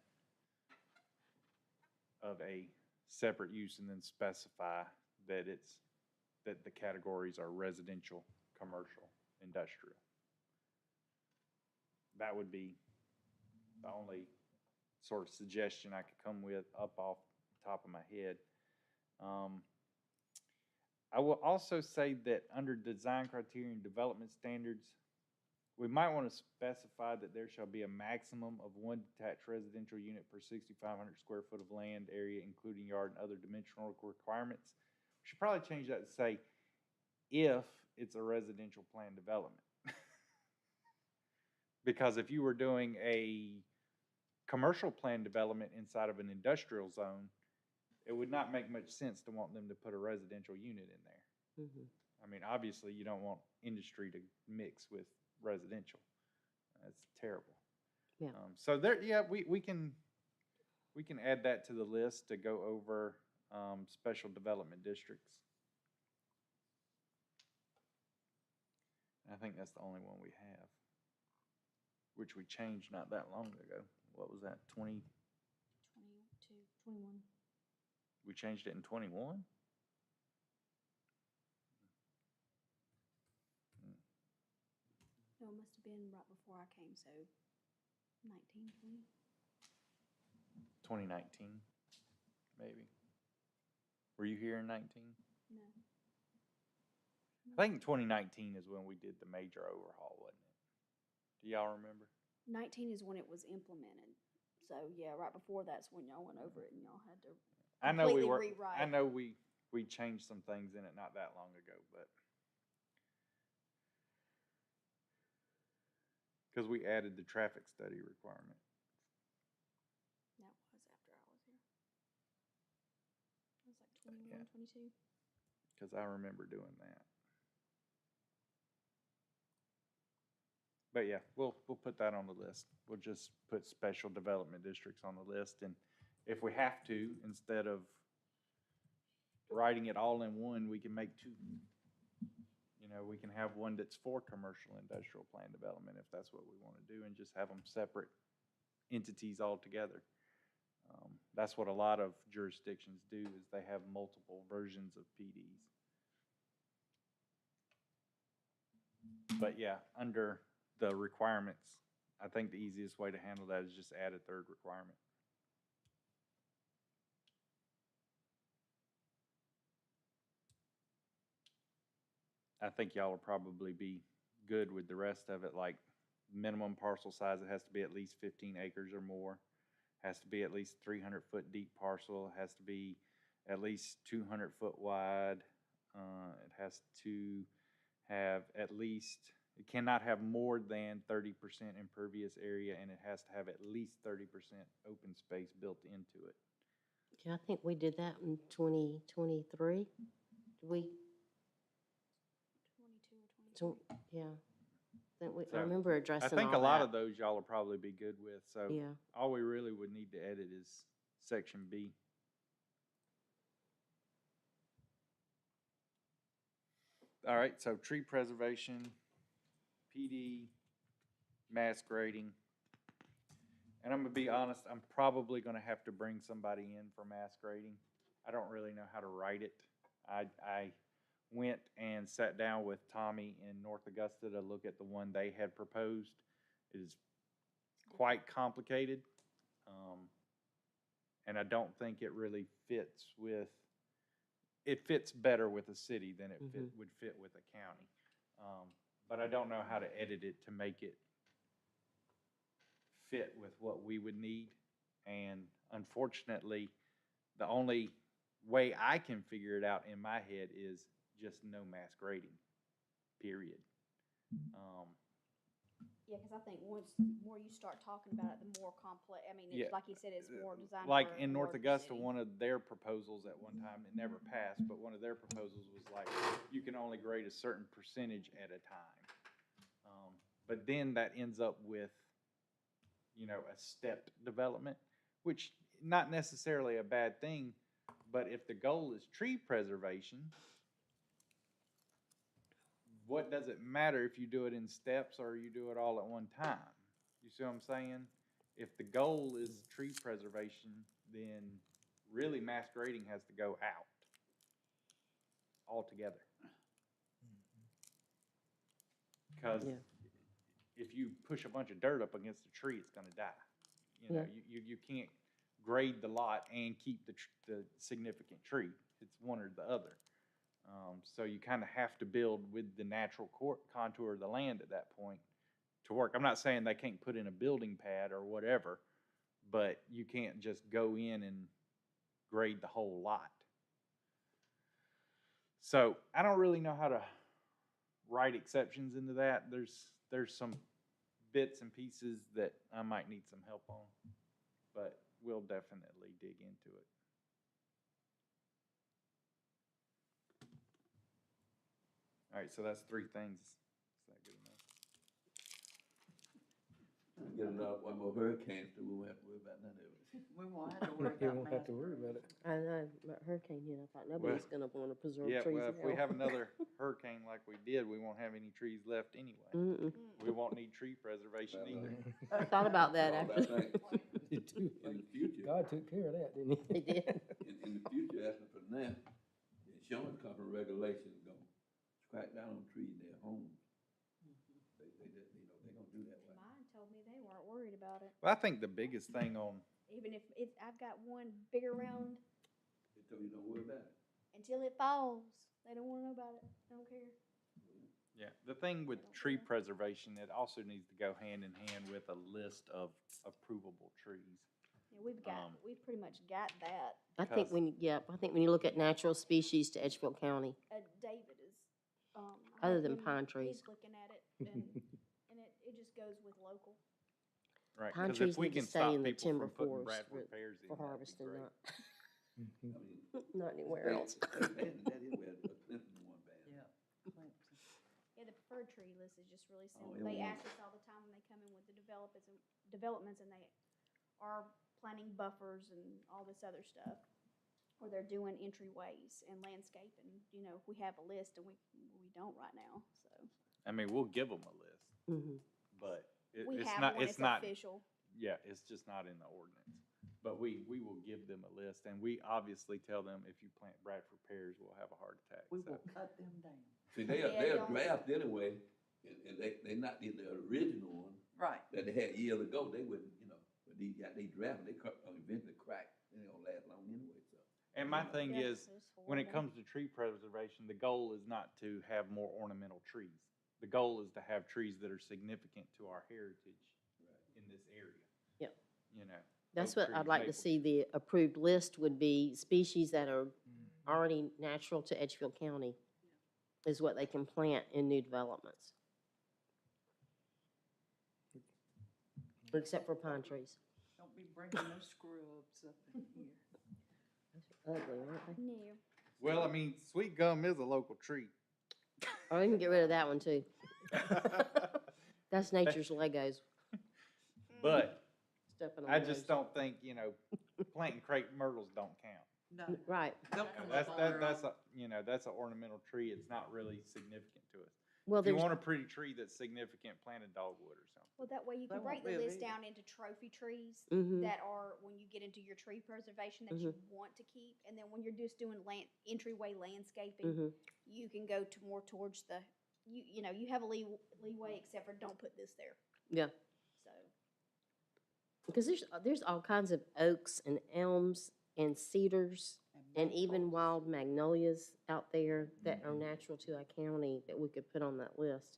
Speaker 3: of a separate use, and then specify that that the categories are residential, commercial, industrial. That would be the only sort of suggestion I could come with up off the top of my head. I will also say that under design criteria and development standards, we might want to specify that there shall be a maximum of 1 detached residential unit per 6,500 square foot of land area, including yard and other dimensional requirements. We should probably change that to say, if it's a residential plan development. Because if you were doing a commercial plan development inside of an industrial zone, it would not make much sense to want them to put a residential unit in there.
Speaker 1: Mhm.
Speaker 3: I mean, obviously, you don't want industry to mix with residential. That's terrible.
Speaker 1: Yeah.
Speaker 3: So there, yeah, we can add that to the list to go over special development districts. I think that's the only one we have, which we changed not that long ago. What was that, 20?
Speaker 5: 22, 21.
Speaker 3: We changed it in 21?
Speaker 5: No, it must have been right before I came, so 19, 20.
Speaker 3: 2019, maybe. Were you here in 19?
Speaker 5: No.
Speaker 3: I think 2019 is when we did the major overhaul, wasn't it? Do y'all remember?
Speaker 5: 19 is when it was implemented. So yeah, right before that's when y'all went over it and y'all had to
Speaker 3: I know we
Speaker 5: completely
Speaker 3: were.
Speaker 5: rewrite.
Speaker 3: I know we changed some things in it not that long ago, but because we added the traffic study requirement.
Speaker 5: That was after I was here. It was like 21,
Speaker 3: Yeah.
Speaker 5: 22.
Speaker 3: Because I remember doing that. But yeah, we'll put that on the list. We'll just put special development districts on the list, and if we have to, instead of writing it all in one, we can make 2. We can have one that's for commercial industrial plan development if that's what we want to do, and just have them separate entities altogether. That's what a lot of jurisdictions do, is they have multiple versions of PDs. But yeah, under the requirements, I think the easiest way to handle that is just add a third requirement. I think y'all will probably be good with the rest of it, like minimum parcel size, it has to be at least 15 acres or more, has to be at least 300-foot deep parcel, it has to be at least 200 foot wide, it has to have at least, it cannot have more than 30% impervious area, and it has to have at least 30% open space built into it.
Speaker 1: Yeah, I think we did that in 2023. Did we?
Speaker 5: 22 or 23.
Speaker 1: Yeah. I
Speaker 3: So,
Speaker 1: remember
Speaker 3: I
Speaker 1: addressing
Speaker 3: think a
Speaker 1: all
Speaker 3: lot
Speaker 1: that.
Speaker 3: of those y'all will probably be good with, so
Speaker 1: Yeah.
Speaker 3: all we really would need to edit is section B. All right, so tree preservation, PD, mass grading. And I'm gonna be honest, I'm probably gonna have to bring somebody in for mass grading. I don't really know how to write it. I went and sat down with Tommy in North Augusta to look at the one they had proposed. It is quite complicated. And I don't think it really fits with, it fits better with a city than it would fit with a county. But I don't know how to edit it to make it fit with what we would need. And unfortunately, the only way I can figure it out in my head is just no mass grading, period.
Speaker 5: Yeah, because I think the more you start talking about it, the more complex, I mean,
Speaker 3: Yeah.
Speaker 5: it's, like you said, it's more designed
Speaker 3: Like
Speaker 5: for
Speaker 3: in
Speaker 5: a
Speaker 3: North
Speaker 5: larger
Speaker 3: Augusta,
Speaker 5: city.
Speaker 3: one of their proposals at one time, it never passed, but one of their proposals was like, you can only grade a certain percentage at a time. But then that ends up with, a stepped development, which not necessarily a bad thing, but if the goal is tree preservation, what does it matter if you do it in steps or you do it all at one time? You see what I'm saying? If the goal is tree preservation, then really mass grading has to go out altogether. Because
Speaker 1: Yeah.
Speaker 3: if you push a bunch of dirt up against a tree, it's gonna die.
Speaker 1: Yeah.
Speaker 3: You can't grade the lot and keep the significant tree. It's one or the other. So you kind of have to build with the natural contour of the land at that point to work. I'm not saying they can't put in a building pad or whatever, but you can't just go in and grade the whole lot. So I don't really know how to write exceptions into that. There's some bits and pieces that I might need some help on, but we'll definitely dig into it. All right, so that's 3 things. Is that good enough?
Speaker 2: Get another, one more hurricane, so we won't have to worry about none of it.
Speaker 6: We won't have to worry
Speaker 4: You
Speaker 6: about
Speaker 4: won't have to
Speaker 6: mass
Speaker 4: worry
Speaker 6: grading.
Speaker 4: about it.
Speaker 1: I know, but hurricane hit, I thought nobody's gonna wanna preserve
Speaker 3: Yeah,
Speaker 1: trees
Speaker 3: well, if we
Speaker 1: now.
Speaker 3: have another hurricane like we did, we won't have any trees left anyway.
Speaker 1: Mm-mm.
Speaker 3: We won't need tree preservation either.
Speaker 1: I thought about that
Speaker 2: All
Speaker 1: after.
Speaker 2: that thing.
Speaker 4: You do.
Speaker 2: In the future,
Speaker 4: God took care of that, didn't he?
Speaker 1: He did.
Speaker 2: in the future, after for now, the insurance company regulations gonna crack down on trees in their homes. They just, they gonna do that. Right now.
Speaker 5: Mine told me they weren't worried about it.
Speaker 3: Well, I think the biggest thing on,
Speaker 5: Even if I've got one big around,
Speaker 2: They told you don't worry about it.
Speaker 5: until it falls, they don't wanna know about it, they don't care.
Speaker 3: yeah, the thing with tree preservation, it also needs to go hand in hand with a list of approvable trees.
Speaker 5: Yeah, we've pretty much got that.
Speaker 1: I think
Speaker 3: Because-
Speaker 1: I think when you look at natural species to Edgefield County,
Speaker 5: David is, I
Speaker 1: Other
Speaker 5: had
Speaker 1: than
Speaker 5: him-
Speaker 1: pine trees.
Speaker 5: He's looking at it, and it just goes with local.
Speaker 3: Right,
Speaker 1: pine
Speaker 3: 'cause
Speaker 1: trees
Speaker 3: if we
Speaker 1: need to
Speaker 3: can
Speaker 1: stay
Speaker 3: stop
Speaker 1: in the
Speaker 3: people
Speaker 1: timber
Speaker 3: from putting
Speaker 1: forest
Speaker 3: Bradford pears in,
Speaker 1: for
Speaker 3: that'd be
Speaker 1: harvesting,
Speaker 3: great.
Speaker 1: not,
Speaker 2: I mean,
Speaker 1: not anywhere else.
Speaker 2: that is where Clinton one bad.
Speaker 6: Yeah. Clemson.
Speaker 5: Yeah, the preferred tree list is just really simple.
Speaker 2: it
Speaker 5: They
Speaker 2: won't-
Speaker 5: ask us all the time when they come in with the developments, and they are planning buffers and all this other stuff. Or they're doing entryways and landscaping, we have a list, and we don't right now, so.
Speaker 3: I mean, we'll give them a list,
Speaker 1: Mhm.
Speaker 3: but
Speaker 5: We
Speaker 3: it's
Speaker 5: have
Speaker 3: not,
Speaker 5: one,
Speaker 3: it's not,
Speaker 5: official.
Speaker 3: yeah, it's just not in the ordinance. But we will give them a list, and we obviously tell them, if you plant Bradford pears, we'll have a heart attack.
Speaker 6: We
Speaker 3: So,
Speaker 6: will cut them down.
Speaker 2: See,
Speaker 5: Yeah,
Speaker 2: they're
Speaker 5: y'all-
Speaker 2: draft anyway, and they not the original one
Speaker 6: Right.
Speaker 2: that they had years ago, they wouldn't, but they drafted, they eventually cracked, they ain't gonna last long anyway, so.
Speaker 3: And my thing
Speaker 5: Yeah,
Speaker 3: is,
Speaker 5: there's four
Speaker 3: when
Speaker 5: of
Speaker 3: it
Speaker 5: them.
Speaker 3: comes to tree preservation, the goal is not to have more ornamental trees. The goal is to have trees that are significant to our heritage in this area.
Speaker 1: Yep.
Speaker 3: oak
Speaker 1: That's what
Speaker 3: trees,
Speaker 1: I'd like to
Speaker 3: maple
Speaker 1: see. The approved list would be species that are already natural to Edgefield County is what they can plant in new developments. Except for pine trees.
Speaker 6: Don't be bringing those scrubs up in here.
Speaker 1: Ugly, aren't they?
Speaker 5: No.
Speaker 3: Well, I mean, sweet gum is a local tree.
Speaker 1: Oh, we can get rid of that one too. That's nature's Legos.
Speaker 3: But
Speaker 1: Stepping on
Speaker 3: I just
Speaker 1: Legos.
Speaker 3: don't think, planting crepe myrtles don't count.
Speaker 6: No,
Speaker 1: Right.
Speaker 6: they'll come up on their
Speaker 3: That's
Speaker 6: own.
Speaker 3: that's an ornamental tree. It's not really significant to us.
Speaker 1: Well,
Speaker 3: If you
Speaker 1: there's,
Speaker 3: want a pretty tree that's significant, plant a dogwood or something.
Speaker 5: Well, that way you
Speaker 6: They
Speaker 5: can
Speaker 6: won't
Speaker 5: break the
Speaker 6: live
Speaker 5: list
Speaker 6: either.
Speaker 5: down into trophy trees
Speaker 1: Mhm.
Speaker 5: that are, when you get into your tree preservation, that you want to keep. And then when you're just doing entryway landscaping,
Speaker 1: Mhm.
Speaker 5: you can go to more towards the, you have a leeway, except for don't put this there.
Speaker 1: Yeah.
Speaker 5: So,
Speaker 1: Because there's all kinds of oaks and elms and cedars and even
Speaker 6: maples.
Speaker 1: wild magnolias out there that are natural to our county that we could put on that list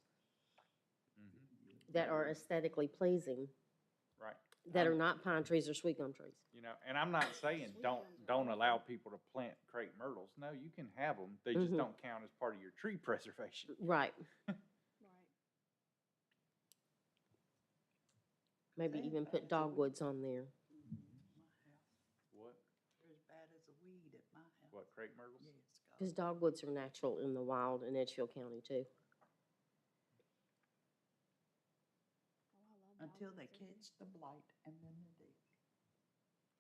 Speaker 1: that are aesthetically pleasing.
Speaker 3: Right.
Speaker 1: that are not pine trees or sweet gum trees.
Speaker 3: You know, and I'm not saying
Speaker 5: Sweet
Speaker 3: don't,
Speaker 5: gums are
Speaker 3: don't
Speaker 5: awful.
Speaker 3: allow people to plant crepe myrtles. No, you can have them. They just
Speaker 1: Mhm.
Speaker 3: don't count as part of your tree preservation.
Speaker 1: Right,
Speaker 5: Right.
Speaker 1: maybe
Speaker 6: Same
Speaker 1: even
Speaker 6: bad
Speaker 1: put
Speaker 6: as a weed.
Speaker 1: dogwoods on there.
Speaker 6: My house,
Speaker 3: What?
Speaker 6: they're as bad as a weed at my house.
Speaker 3: What, crepe myrtles?
Speaker 6: Yes, God.
Speaker 1: Because dogwoods are natural in the wild in Edgefield County too.
Speaker 5: Oh, I love
Speaker 6: Until they
Speaker 5: dogwoods.
Speaker 6: catch the blight and then they're dead.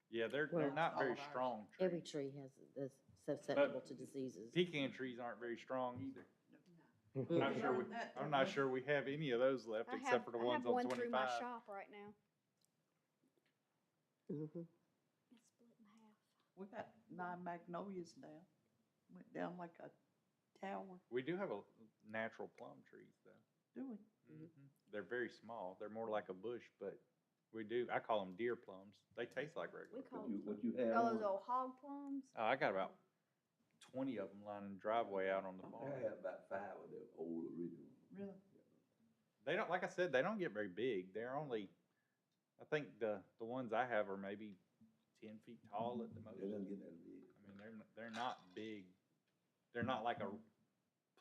Speaker 3: Yeah, they're
Speaker 1: Well-
Speaker 3: not very
Speaker 6: All of ours.
Speaker 3: strong
Speaker 1: Every
Speaker 3: trees.
Speaker 1: tree has, is susceptible to diseases.
Speaker 3: Pecan trees aren't very strong either.
Speaker 1: Mm.
Speaker 3: I'm not sure we,
Speaker 6: That-
Speaker 3: I'm not sure we have any of those left
Speaker 5: I
Speaker 3: except
Speaker 5: have,
Speaker 3: for the
Speaker 5: I
Speaker 3: ones
Speaker 5: have
Speaker 3: on
Speaker 5: one through my
Speaker 3: 25.
Speaker 5: shop right now.
Speaker 1: Mhm.
Speaker 5: It's split in half.
Speaker 6: We got 9 magnolias down, went down like a tower,
Speaker 3: We do have a natural plum trees though.
Speaker 6: do we?
Speaker 1: Mhm.
Speaker 3: They're very small. They're more like a bush, but we do, I call them deer plums. They taste like regular.
Speaker 5: We call
Speaker 2: What you have
Speaker 5: all those
Speaker 2: on?
Speaker 5: old hog plums.
Speaker 3: Oh, I got about 20 of them lining the driveway out on the
Speaker 2: I
Speaker 3: farm.
Speaker 2: have about 5 of them old original.
Speaker 6: Really?
Speaker 3: They don't, like I said, they don't get very big. They're only, I think the ones I have are maybe 10 feet tall at the most.
Speaker 2: They don't get that big.
Speaker 3: I mean, they're not big. They're not like a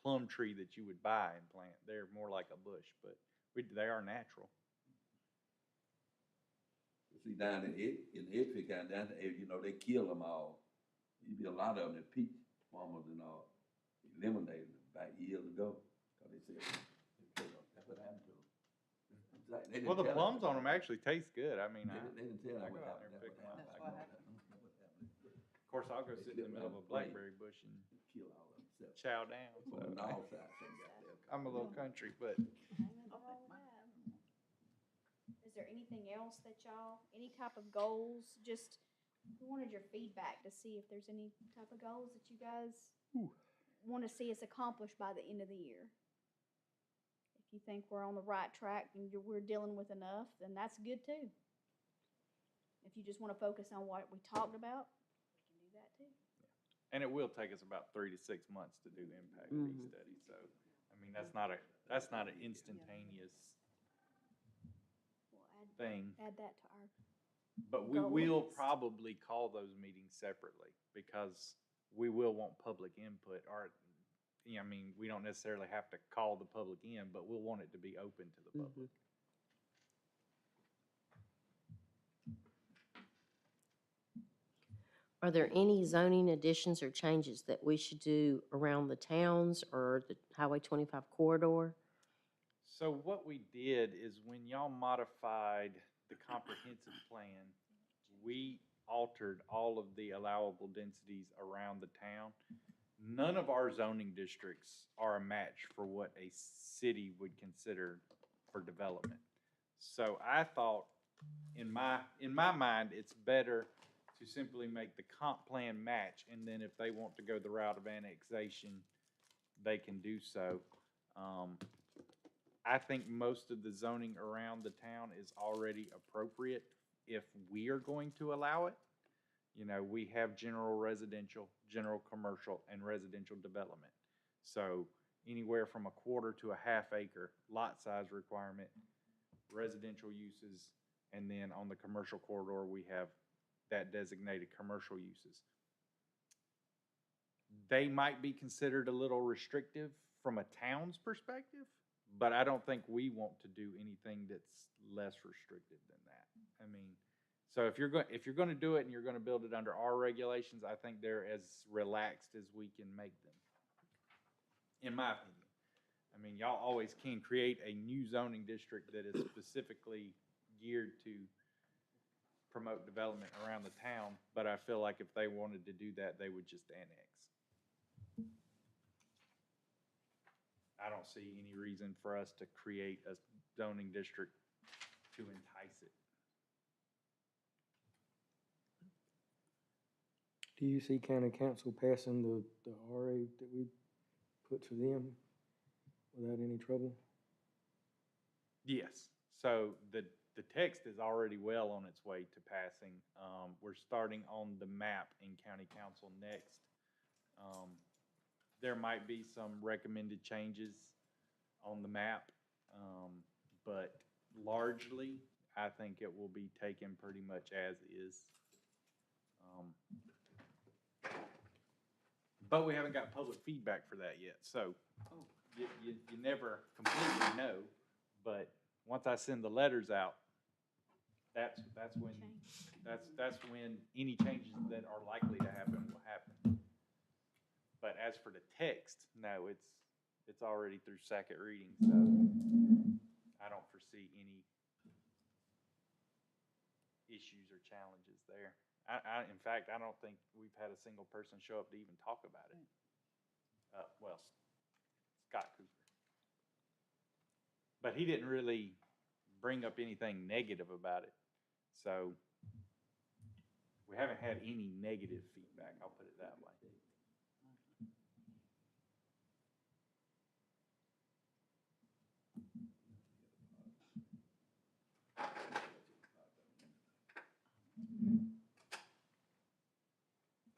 Speaker 3: plum tree that you would buy and plant. They're more like a bush, but they are natural.
Speaker 2: See, down in Edgefield County, down there, you know, they kill them all. Used to be a lot of them, the peach farmers and all, eliminated them back years ago. Cause they said, that's what happened to them. It's like they didn't
Speaker 3: Well, the
Speaker 2: tell us
Speaker 3: plums on
Speaker 2: what
Speaker 3: them actually taste good. I mean,
Speaker 2: happened. They didn't tell
Speaker 3: I
Speaker 2: us
Speaker 3: go
Speaker 2: what
Speaker 3: out there
Speaker 2: happened.
Speaker 3: and pick 'em out.
Speaker 6: That's
Speaker 3: I
Speaker 6: what
Speaker 3: go-
Speaker 6: happened.
Speaker 3: Of course, I'll go
Speaker 2: They
Speaker 3: sit in the
Speaker 2: slip
Speaker 3: middle of
Speaker 2: down
Speaker 3: a
Speaker 2: the plane.
Speaker 3: blackberry bush and
Speaker 2: Kill all of them. except
Speaker 3: chow down.
Speaker 2: on the
Speaker 3: So,
Speaker 2: north side, some got there.
Speaker 3: I'm a little country, but
Speaker 5: Ain't nothing wrong with that. Is there anything else that y'all, any type of goals? Just, we wanted your feedback to see if there's any type of goals that you guys want to see us accomplish by the end of the year. If you think we're on the right track and we're dealing with enough, then that's good too. If you just want to focus on what we talked about, we can do that too.
Speaker 3: and it will take us about 3 to 6 months to do impact fee
Speaker 1: Mhm.
Speaker 3: studies. So, I mean, that's not an instantaneous
Speaker 5: We'll
Speaker 3: thing.
Speaker 5: add that to our,
Speaker 3: But we
Speaker 5: Go
Speaker 3: will
Speaker 5: list.
Speaker 3: probably call those meetings separately because we will want public input. Or, you know, I mean, we don't necessarily have to call the public in, but we'll want it to be open to the public.
Speaker 1: Mhm. Are there any zoning additions or changes that we should do around the towns or the Highway 25 corridor?
Speaker 3: So what we did is when y'all modified the comprehensive plan, we altered all of the allowable densities around the town. None of our zoning districts are a match for what a city would consider for development. So I thought, in my mind, it's better to simply make the comp plan match, and then if they want to go the route of annexation, they can do so. I think most of the zoning around the town is already appropriate if we are going to allow it. You know, we have general residential, general commercial, and residential development. So anywhere from a quarter to a half acre lot size requirement, residential uses, and then on the commercial corridor, we have that designated commercial uses. They might be considered a little restrictive from a town's perspective, but I don't think we want to do anything that's less restrictive than that. I mean, so if you're going to do it and you're going to build it under our regulations, I think they're as relaxed as we can make them, in my opinion. I mean, y'all always can create a new zoning district that is specifically geared to promote development around the town, but I feel like if they wanted to do that, they would just annex. I don't see any reason for us to create a zoning district to entice it.
Speaker 4: Do you see county council passing the RA that we put for them without any trouble?
Speaker 3: Yes, so the text is already well on its way to passing. We're starting on the map in county council next. There might be some recommended changes on the map, but largely, I think it will be taken pretty much as is. But we haven't got public feedback for that yet, so you never completely know. But once I send the letters out, that's when that's when any changes that are likely to happen will happen. But as for the text, no, it's already through second reading, so I don't foresee any issues or challenges there. In fact, I don't think we've had a single person show up to even talk about it. Well, Scott Cooper. But he didn't really bring up anything negative about it. So we haven't had any negative feedback, I'll put it that way.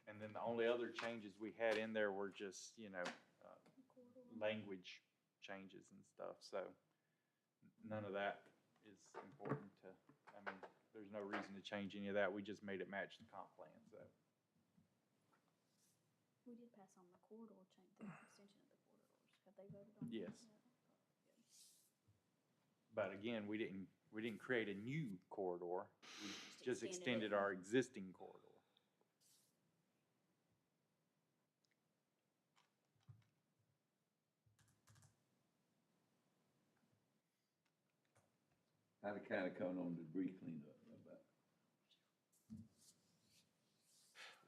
Speaker 3: And then the only other changes we had in there were just, language changes and stuff. So none of that is important to, there's no reason to change any of that. We just made it match the comp plan, so.
Speaker 5: We did pass on the corridor change, the extension of the corridors. Have they voted on that?
Speaker 3: Yes. But again, we didn't create a new corridor. We just extended our existing corridor.
Speaker 2: How the county coming on debris cleanup about?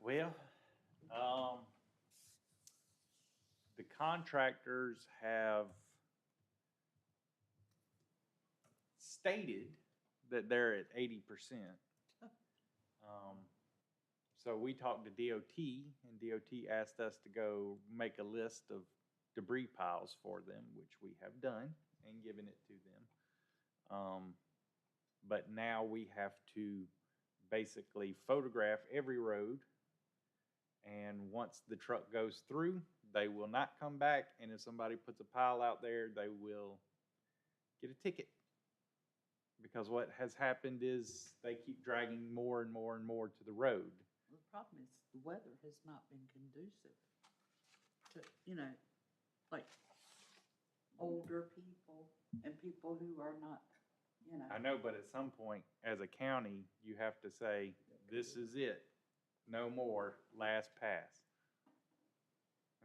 Speaker 3: Well, the contractors have stated that they're at 80%. So we talked to DOT, and DOT asked us to go make a list of debris piles for them, which we have done and given it to them. But now we have to basically photograph every road, and once the truck goes through, they will not come back, and if somebody puts a pile out there, they will get a ticket. Because what has happened is they keep dragging more and more and more to the road.
Speaker 6: The problem is the weather has not been conducive to, like older people and people who are not,
Speaker 3: I know, but at some point, as a county, you have to say, this is it, no more, last pass.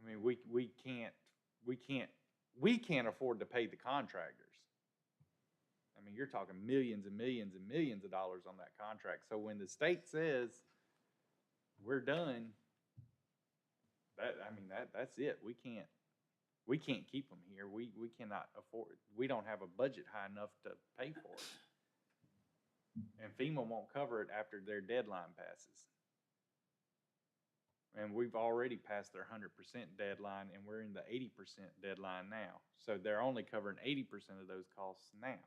Speaker 3: I mean, we can't afford to pay the contractors. I mean, you're talking millions and millions and millions of dollars on that contract. So when the state says, we're done, that's it. We can't keep them here. We cannot afford, we don't have a budget high enough to pay for it. And FEMA won't cover it after their deadline passes. And we've already passed their 100% deadline, and we're in the 80% deadline now. So they're only covering 80% of those costs now.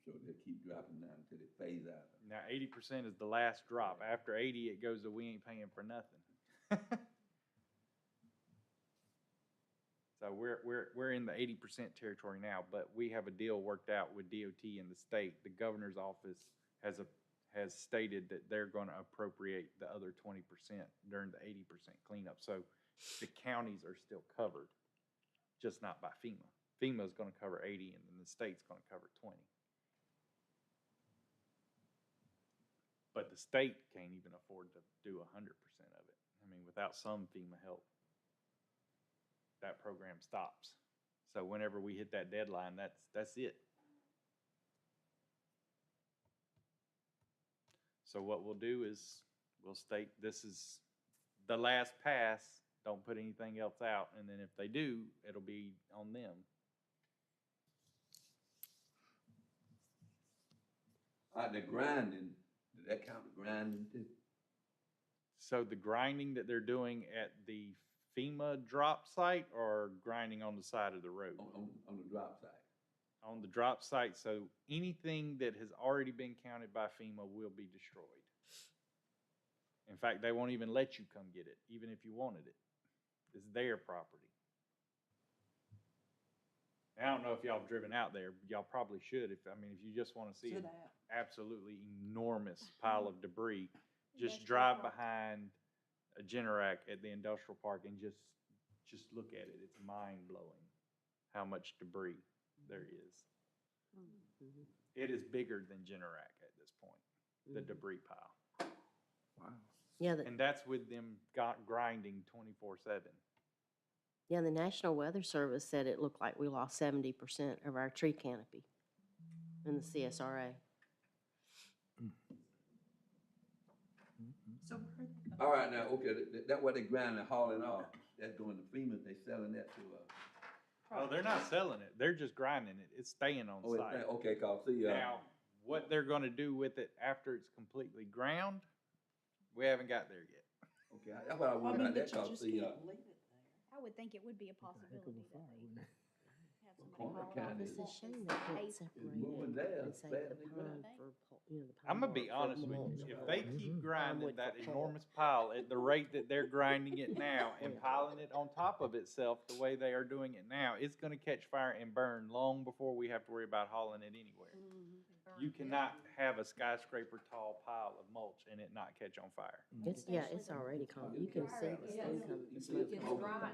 Speaker 2: So they keep dropping down until it phase out.
Speaker 3: Now, 80% is the last drop. After 80, it goes to we ain't paying for nothing. So we're in the 80% territory now, but we have a deal worked out with DOT and the state. The governor's office has stated that they're going to appropriate the other 20% during the 80% cleanup. So the counties are still covered, just not by FEMA. FEMA is going to cover 80, and then the state's going to cover 20. But the state can't even afford to do 100% of it. I mean, without some FEMA help, that program stops. So whenever we hit that deadline, that's it. So what we'll do is we'll state this is the last pass. Don't put anything else out. And then if they do, it'll be on them.
Speaker 2: The grinding, did that count the grinding too?
Speaker 3: So the grinding that they're doing at the FEMA drop site or grinding on the side of the road?
Speaker 2: On the drop site.
Speaker 3: On the drop site, so anything that has already been counted by FEMA will be destroyed. In fact, they won't even let you come get it, even if you wanted it. It's their property. And I don't know if y'all have driven out there, but y'all probably should. If you just want to see
Speaker 6: Sit
Speaker 3: an
Speaker 6: out.
Speaker 3: absolutely enormous pile of debris, just
Speaker 5: Industrial
Speaker 3: drive
Speaker 5: park.
Speaker 3: behind a Generac at the industrial park and just look at it. It's mind blowing how much debris there is.
Speaker 1: Mhm.
Speaker 3: It is bigger than Generac at this point, the
Speaker 1: Mhm.
Speaker 3: debris pile.
Speaker 2: Wow.
Speaker 1: Yeah,
Speaker 3: And that's with them grinding 24/7.
Speaker 1: yeah, the National Weather Service said it looked like we lost 70% of our tree canopy in the CSRA.
Speaker 6: So where are they
Speaker 2: All
Speaker 6: gonna-
Speaker 2: right, now, okay, that what they grind and hauling off, that's going to FEMA, they selling that to,
Speaker 3: Oh, they're not selling it. They're just grinding it. It's staying on
Speaker 2: oh, it's,
Speaker 3: site.
Speaker 2: okay, cause see,
Speaker 3: Now, what they're gonna do with it after it's completely ground, we haven't got there yet.
Speaker 2: okay, that's what I
Speaker 6: Well, I
Speaker 2: wonder
Speaker 6: mean,
Speaker 2: about that,
Speaker 6: but you
Speaker 2: cause
Speaker 6: just
Speaker 2: see,
Speaker 6: can't leave it there.
Speaker 5: I would think it would be a
Speaker 4: Heck of
Speaker 5: possibility
Speaker 4: a
Speaker 5: that
Speaker 4: fire,
Speaker 5: they
Speaker 4: wouldn't it?
Speaker 5: have somebody
Speaker 2: Corner
Speaker 5: haul it off.
Speaker 2: County
Speaker 1: It's a
Speaker 2: is-
Speaker 1: shame they can't
Speaker 5: Eight.
Speaker 1: separate
Speaker 2: moving
Speaker 1: it
Speaker 2: there,
Speaker 1: and save the
Speaker 2: badly
Speaker 1: pond
Speaker 5: bad.
Speaker 1: for, the
Speaker 3: I'm gonna
Speaker 1: pond
Speaker 3: be
Speaker 1: for
Speaker 3: honest with
Speaker 1: mulch.
Speaker 3: you. If they keep
Speaker 4: Mhm.
Speaker 3: grinding
Speaker 1: Wood
Speaker 3: that
Speaker 1: for pulp.
Speaker 3: enormous pile at the rate that they're grinding it now and piling it on top of itself the way they are doing it now, it's gonna catch fire and burn long before we have to worry about hauling it anywhere. You cannot have a skyscraper tall pile of mulch and it not catch on fire.
Speaker 1: It's, yeah, it's already come, you can see the steam coming, the smoke
Speaker 2: It's
Speaker 1: coming
Speaker 2: dry
Speaker 1: from the
Speaker 2: in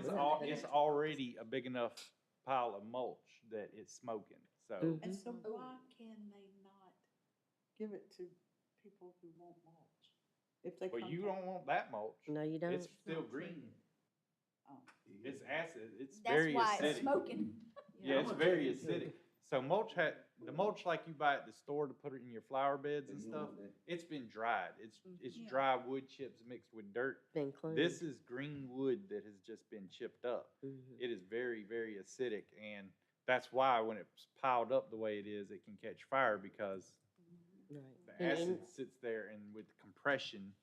Speaker 1: piles.
Speaker 2: summer.
Speaker 3: It's already a big enough pile of mulch that it's smoking, so.
Speaker 1: Mhm.
Speaker 6: And so why can they not give it to people who want mulch? If they
Speaker 3: Well,
Speaker 6: come
Speaker 3: you
Speaker 6: to-
Speaker 3: don't want that mulch.
Speaker 1: No, you don't.
Speaker 3: It's still green.
Speaker 6: Oh.
Speaker 3: It's acid. It's
Speaker 5: That's
Speaker 3: very
Speaker 5: why it's
Speaker 3: acidic.
Speaker 5: smoking.
Speaker 3: Yeah, it's
Speaker 2: I'm
Speaker 3: very
Speaker 2: gonna tell you
Speaker 3: acidic. So the mulch like you buy at the store to put it in your flower beds and
Speaker 2: You
Speaker 3: stuff,
Speaker 2: want that.
Speaker 3: it's been dried. It's
Speaker 6: Yeah.
Speaker 3: dry wood chips mixed with dirt.
Speaker 1: Been cleaned.
Speaker 3: This is green wood that has just been chipped up.
Speaker 1: Mhm.
Speaker 3: It is very, very acidic, and that's why when it's piled up the way it is, it can catch fire because
Speaker 1: Right.
Speaker 3: the
Speaker 1: And
Speaker 3: acid sits there, and with compression,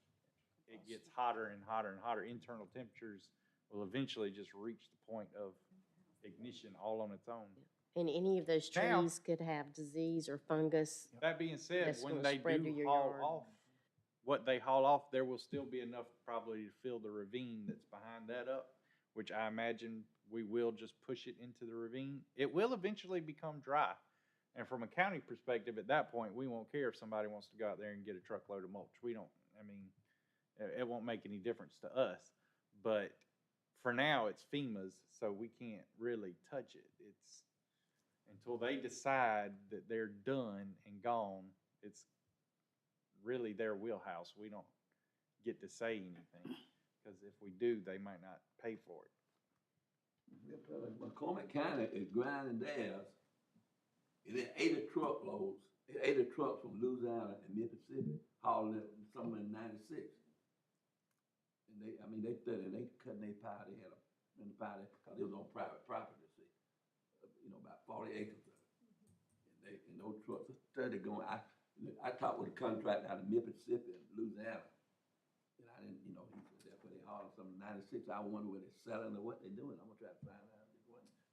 Speaker 3: it gets hotter and hotter and hotter. Internal temperatures will eventually just reach the point of ignition all on its own.
Speaker 1: And any of those
Speaker 3: Now-
Speaker 1: trees could have disease or fungus.
Speaker 3: That being said,
Speaker 1: That's
Speaker 3: when
Speaker 1: gonna
Speaker 3: they
Speaker 1: spread to
Speaker 3: do
Speaker 1: your
Speaker 3: haul
Speaker 1: yard.
Speaker 3: off, what they haul off, there will still be enough probably to fill the ravine that's behind that up, which I imagine we will just push it into the ravine. It will eventually become dry. And from a county perspective, at that point, we won't care if somebody wants to go out there and get a truckload of mulch. We don't, it won't make any difference to us. But for now, it's FEMA's, so we can't really touch it. It's, until they decide that they're done and gone, it's really their wheelhouse. We don't get to say anything, because if we do, they might not pay for it.
Speaker 2: McCormick County is grinding theirs. It is 80 truckloads, 80 trucks from Louisiana and Mississippi hauling it somewhere in 96. And they studying, they cutting their pile, they had in the pile, cause it was on private property, see. About 40 acres of it. And those trucks are steady going. I talked with a contractor out of Mississippi and Louisiana. And I didn't, he said that's where they hauling some 96. I wonder where they're selling or what they're doing. I'm gonna try to find out.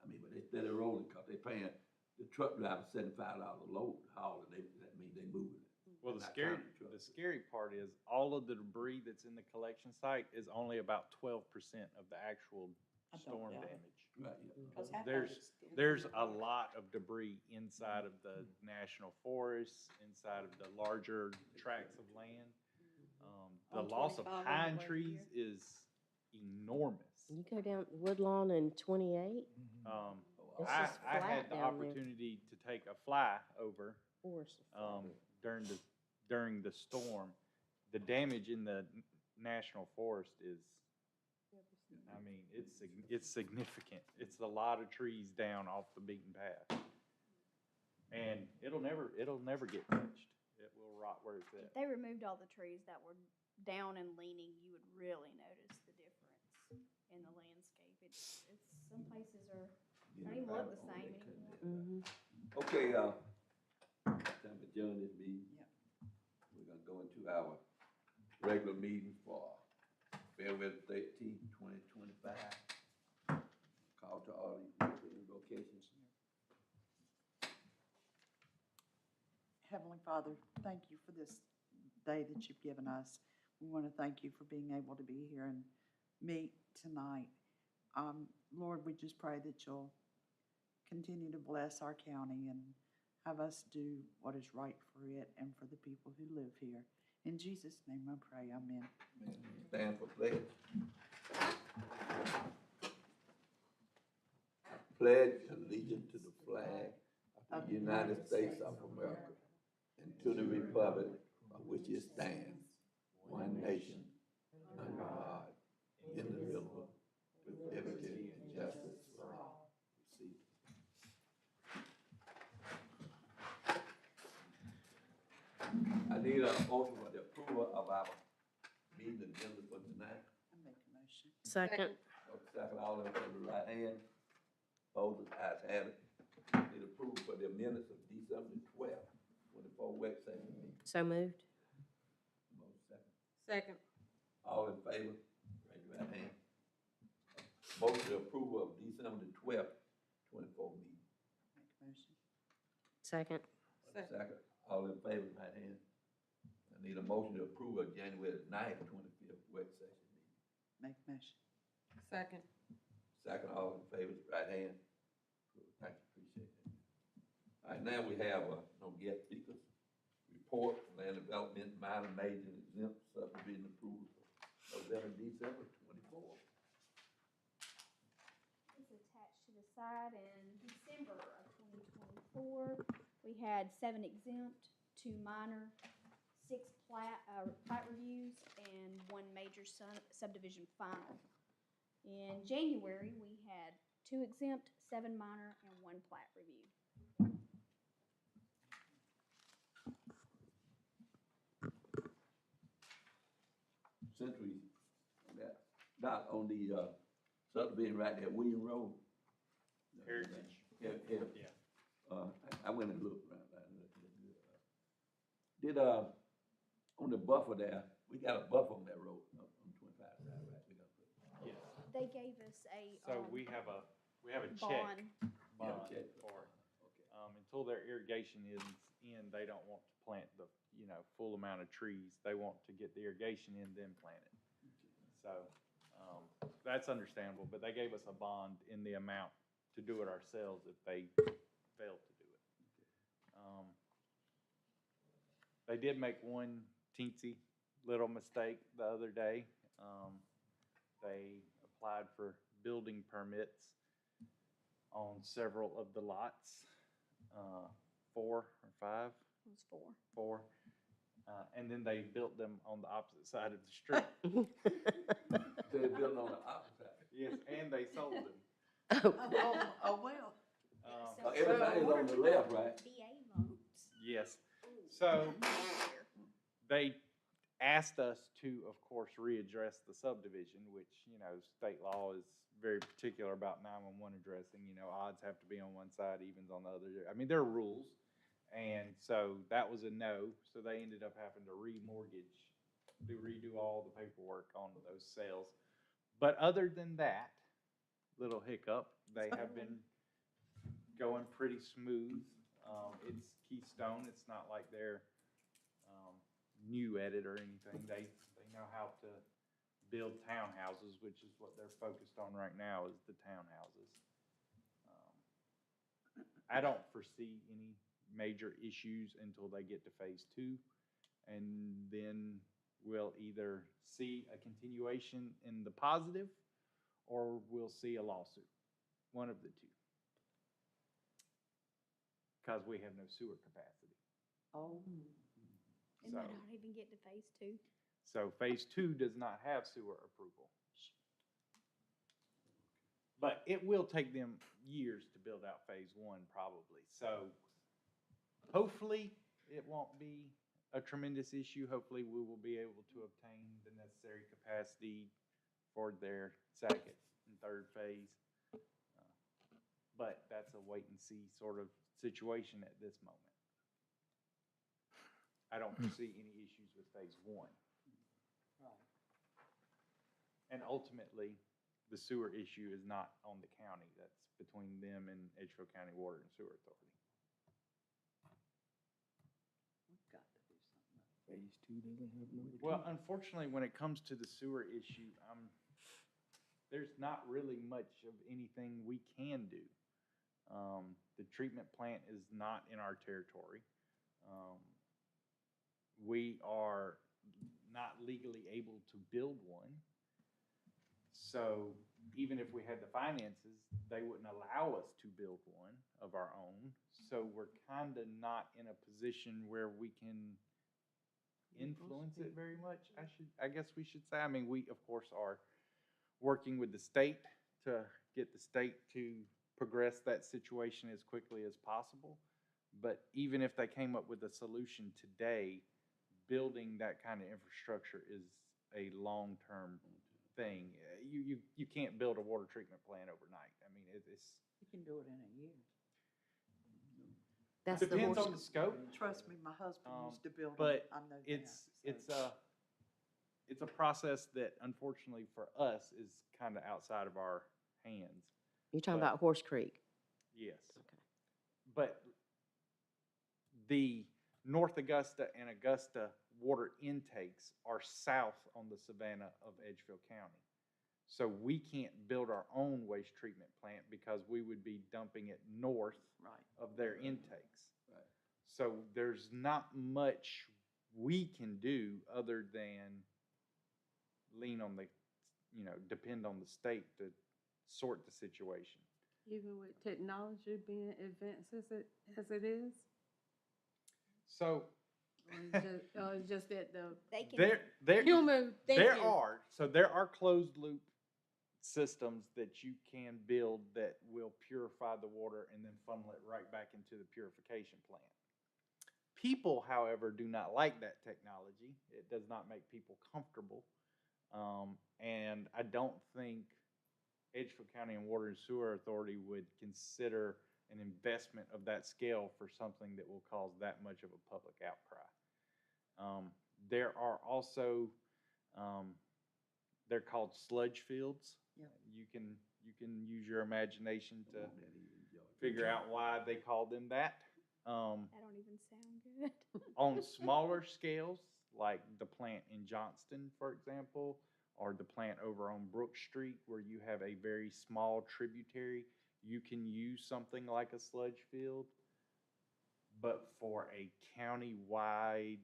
Speaker 2: But they steady rolling because they paying the truck driver $75 a load hauling. That means they moving it.
Speaker 3: Well, the
Speaker 2: Not
Speaker 3: scary,
Speaker 2: counting trucks.
Speaker 3: the scary part is all of the debris that's in the collection site is only about 12% of the actual
Speaker 6: I don't
Speaker 3: storm
Speaker 6: doubt it.
Speaker 3: damage.
Speaker 2: Right, yeah.
Speaker 6: 'Cause half of
Speaker 3: There's,
Speaker 6: it's still
Speaker 3: there's
Speaker 6: in
Speaker 3: a
Speaker 6: there.
Speaker 3: lot of debris inside of the national forests, inside of the larger tracts of land. The
Speaker 6: On
Speaker 3: loss of
Speaker 6: 25 on the
Speaker 3: pine
Speaker 6: way
Speaker 3: trees is enormous.
Speaker 1: You go down Woodlawn and 28, It's
Speaker 3: I
Speaker 1: just
Speaker 3: had
Speaker 1: flat
Speaker 3: the
Speaker 1: down there.
Speaker 3: opportunity to take a fly over
Speaker 1: forest.
Speaker 3: during the storm. The damage in the national forest is, it's significant. It's a lot of trees down off the beaten path. And it'll never get touched. It will rot where it's
Speaker 5: If
Speaker 3: at.
Speaker 5: they removed all the trees that were down and leaning, you would really notice the difference in the landscape. It's some places don't even look the same anymore.
Speaker 1: Mhm.
Speaker 2: Okay, time to adjourn this meeting.
Speaker 6: Yep.
Speaker 2: We're gonna go into our regular meeting for February 13th, 2025. Call to all these locations.
Speaker 6: Heavenly Father, thank you for this day that you've given us. We want to thank you for being able to be here and meet tonight. Lord, we just pray that you'll continue to bless our county and have us do what is right for it and for the people who live here. In Jesus' name I pray, amen.
Speaker 2: Stand for pledge. I pledge allegiance to the flag of the United States of America and to the republic by which it stands, one nation, under God, indivisible, with liberty and justice for all. Receive. I need a motion for the approval of our meeting agenda for tonight.
Speaker 6: I make a motion.
Speaker 1: Second.
Speaker 2: Second, all in favor, right hand. Opposed, ayes have it. Need approval for the minutes of December 12th, 24 work session meeting.
Speaker 1: So moved.
Speaker 2: Motion second.
Speaker 7: Second.
Speaker 2: All in favor, raise your right hand. Motion to approval of December 12th, 24 meeting.
Speaker 6: Make a motion.
Speaker 1: Second.
Speaker 2: Second, all in favor, right hand. I need a motion to approve of January 9th, 25th work session meeting.
Speaker 6: Make a motion.
Speaker 7: Second.
Speaker 2: Second, all in favor, right hand. Thank you, appreciate that. All right, now we have, no guest speakers. Report, land development, minor, major, and exempt subdivision approval for November, December 24.
Speaker 5: It's attached to the side in December of 2024. We had 7 exempt, 2 minor, 6 plat reviews, and 1 major subdivision final. In January, we had 2 exempt, 7 minor, and 1 plat review.
Speaker 2: Since we, not on the, subdivision right there, William Road.
Speaker 3: Heritage.
Speaker 2: Yeah.
Speaker 3: Yeah.
Speaker 2: I went and looked around. Did, on the buffer there, we got a buffer on that road, on 25 side, right? We got to put-
Speaker 3: Yes.
Speaker 5: They gave us a
Speaker 3: So we have a check
Speaker 5: bond.
Speaker 3: bond
Speaker 2: check.
Speaker 3: for it.
Speaker 2: Okay.
Speaker 3: Until their irrigation is in, they don't want to plant the, full amount of trees. They want to get the irrigation in, then plant it. So, that's understandable, but they gave us a bond in the amount to do it ourselves if they failed to do it. They did make one teensy little mistake the other day. They applied for building permits on several of the lots, 4 or 5,
Speaker 5: It was 4.
Speaker 3: 4. And then they built them on the opposite side of the street.
Speaker 2: So they built on the opposite side.
Speaker 3: Yes, and they sold them.
Speaker 6: Oh, well.
Speaker 2: Everything is on the left, right?
Speaker 5: VA loans.
Speaker 3: Yes. So they asked us to, of course, readdress the subdivision, which, state law is very particular about 911 addressing. Odds have to be on one side, evens on the other. I mean, there are rules. And so that was a no. So they ended up having to redo all the paperwork on those sales. But other than that little hiccup, they have been going pretty smooth. It's Keystone. It's not like they're new at it or anything. They know how to build townhouses, which is what they're focused on right now, is the townhouses. I don't foresee any major issues until they get to phase 2, and then we'll either see a continuation in the positive or we'll see a lawsuit, one of the two, because we have no sewer capacity.
Speaker 6: Oh.
Speaker 5: And
Speaker 3: So-
Speaker 5: might not even get to phase 2.
Speaker 3: So phase 2 does not have sewer approval. But it will take them years to build out phase 1 probably. So hopefully it won't be a tremendous issue. Hopefully we will be able to obtain the necessary capacity for their second and third phase. But that's a wait and see sort of situation at this moment. I don't foresee any issues with phase 1.
Speaker 6: Right.
Speaker 3: And ultimately, the sewer issue is not on the county. That's between them and Edgefield County Water and Sewer Authority.
Speaker 6: We've got to do something.
Speaker 4: Phase 2 doesn't have number 2.
Speaker 3: Well, unfortunately, when it comes to the sewer issue, there's not really much of anything we can do. The treatment plant is not in our territory. We are not legally able to build one. So even if we had the finances, they wouldn't allow us to build one of our own. So we're kind of not in a position where we can influence it very much. I guess we should say. I mean, we of course are working with the state to get the state to progress that situation as quickly as possible. But even if they came up with a solution today, building that kind of infrastructure is a long-term thing. You can't build a water treatment plant overnight. I mean, it's
Speaker 6: You can do it in a year.
Speaker 1: That's the
Speaker 3: depends
Speaker 1: horse.
Speaker 3: on the scope.
Speaker 6: Trust me, my husband used to build them.
Speaker 3: But
Speaker 6: I know that,
Speaker 3: it's a process that unfortunately for us is kind of outside of our hands.
Speaker 1: You're talking
Speaker 3: but-
Speaker 1: about Horse Creek.
Speaker 3: Yes.
Speaker 1: Okay.
Speaker 3: But the North Augusta and Augusta water intakes are south on the Savannah of Edgefield County. So we can't build our own waste treatment plant because we would be dumping it north
Speaker 6: right.
Speaker 3: of their intakes.
Speaker 2: Right.
Speaker 3: So there's not much we can do other than lean on the, depend on the state to sort the situation.
Speaker 7: Even with technology being advanced as it is?
Speaker 3: So
Speaker 7: Or just that the
Speaker 5: They can,
Speaker 3: there
Speaker 7: human thinking?
Speaker 3: there are closed loop systems that you can build that will purify the water and then funnel it right back into the purification plant. People, however, do not like that technology. It does not make people comfortable. And I don't think Edgefield County and Water and Sewer Authority would consider an investment of that scale for something that will cause that much of a public outcry. There are also, they're called sludge fields.
Speaker 6: Yep.
Speaker 3: You can use your imagination to figure out why they call them that.
Speaker 5: that don't even sound good.
Speaker 3: On smaller scales, like the plant in Johnston, for example, or the plant over on Brook Street where you have a very small tributary, you can use something like a sludge field. But for a county-wide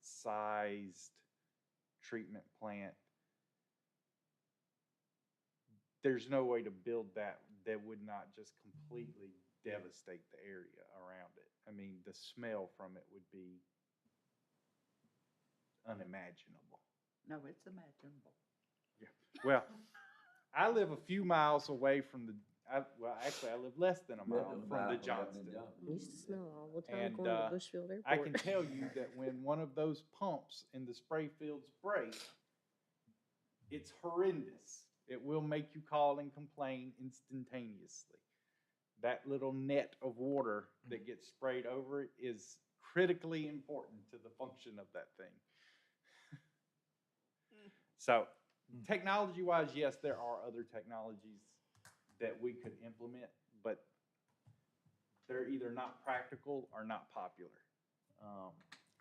Speaker 3: sized treatment plant, there's no way to build that would not just completely devastate the area around it. I mean, the smell from it would be unimaginable.
Speaker 6: No, it's imaginable.
Speaker 3: Well, I live a few miles away from actually, I live less than a mile from the Johnston.
Speaker 1: I used to smell it all the time
Speaker 3: And,
Speaker 1: going to Bushfield Airport.
Speaker 3: I can tell you that when one of those pumps in the spray fields break, it's horrendous. It will make you call and complain instantaneously. That little net of water that gets sprayed over it is critically important to the function of that thing. So, technology-wise, yes, there are other technologies that we could implement, but they're either not practical or not popular.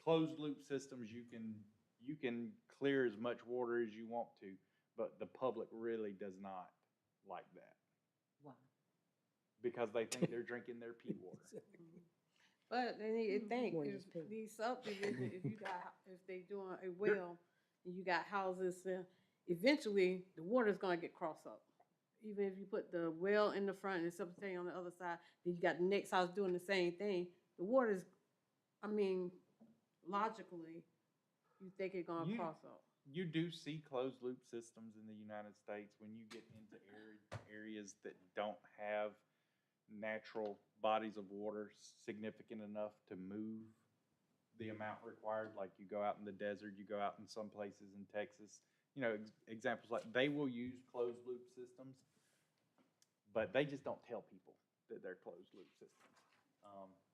Speaker 3: Closed-loop systems, you can clear as much water as you want to, but the public really does not like that
Speaker 6: Why?
Speaker 3: because they think they're drinking their pee water.
Speaker 7: But they need to think,
Speaker 1: More
Speaker 7: if
Speaker 1: just pee.
Speaker 7: these subdivisions, if they doing a well, and you got houses, eventually, the water's gonna get crossed up. Even if you put the well in the front and something on the other side, then you got the next house doing the same thing, the water's, logically, you think it's gonna
Speaker 3: You-
Speaker 7: cross up.
Speaker 3: You do see closed loop systems in the United States when you get into areas that don't have natural bodies of water significant enough to move the amount required. Like you go out in the desert, you go out in some places in Texas, examples like they will use closed loop systems, but they just don't tell people that they're closed loop systems.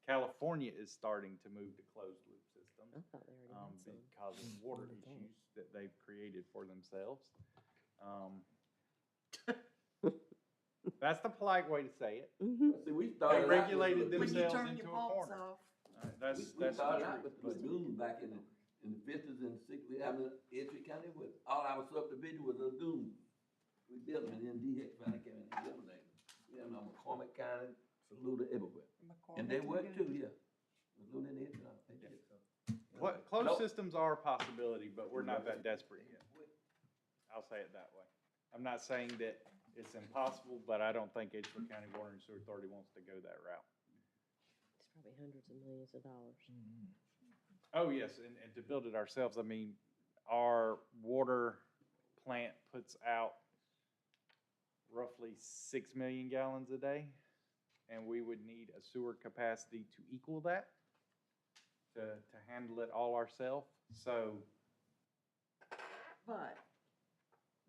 Speaker 3: California is starting to move to closed loop systems.
Speaker 1: I thought they already had some.
Speaker 3: Because of water
Speaker 1: Would've thought.
Speaker 3: issues that they've created for themselves. That's the polite way to say it.
Speaker 1: Mm-hmm.
Speaker 2: See, we
Speaker 3: They
Speaker 2: started out
Speaker 3: regulated
Speaker 2: with-
Speaker 6: When you
Speaker 3: themselves
Speaker 6: turn
Speaker 3: into
Speaker 6: your
Speaker 3: a
Speaker 6: pumps
Speaker 3: corner.
Speaker 6: off,
Speaker 3: That's
Speaker 2: We
Speaker 3: the
Speaker 2: started out with
Speaker 3: truth.
Speaker 2: lagoons back in the fifties and sixties, Edgefield County, with all our subdivision was lagoons. We built them, and then DHEC finally came in and eliminated them. We have no McCormick County, Lula everywhere. And they work too, yeah. Was Lula in it? They did, so.
Speaker 3: What,
Speaker 2: No.
Speaker 3: closed systems are a possibility, but we're not that desperate yet. I'll say it that way. I'm not saying that it's impossible, but I don't think Edgefield County Water and Sewer Authority wants to go that route.
Speaker 1: It's probably hundreds of millions of dollars.
Speaker 3: Oh, yes, and to build it ourselves, I mean, our water plant puts out roughly 6 million gallons a day, and we would need a sewer capacity to equal that, to handle it all ourselves. So,
Speaker 6: But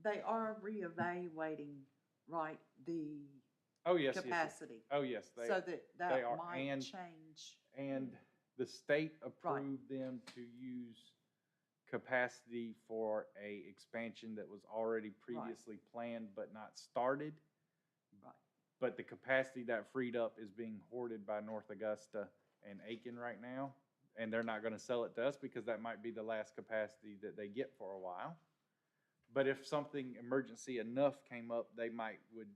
Speaker 6: they are reevaluating, right, the
Speaker 3: oh, yes, yes, yes.
Speaker 6: capacity.
Speaker 3: Oh, yes,
Speaker 6: So that
Speaker 3: they
Speaker 6: that
Speaker 3: are,
Speaker 6: might
Speaker 3: and-
Speaker 6: change.
Speaker 3: And the state approved them to use capacity for a expansion that was already previously planned but not started.
Speaker 6: Right.
Speaker 3: But the capacity that freed up is being hoarded by North Augusta and Aiken right now. And they're not gonna sell it to us because that might be the last capacity that they get for a while. But if something emergency enough came up, they would,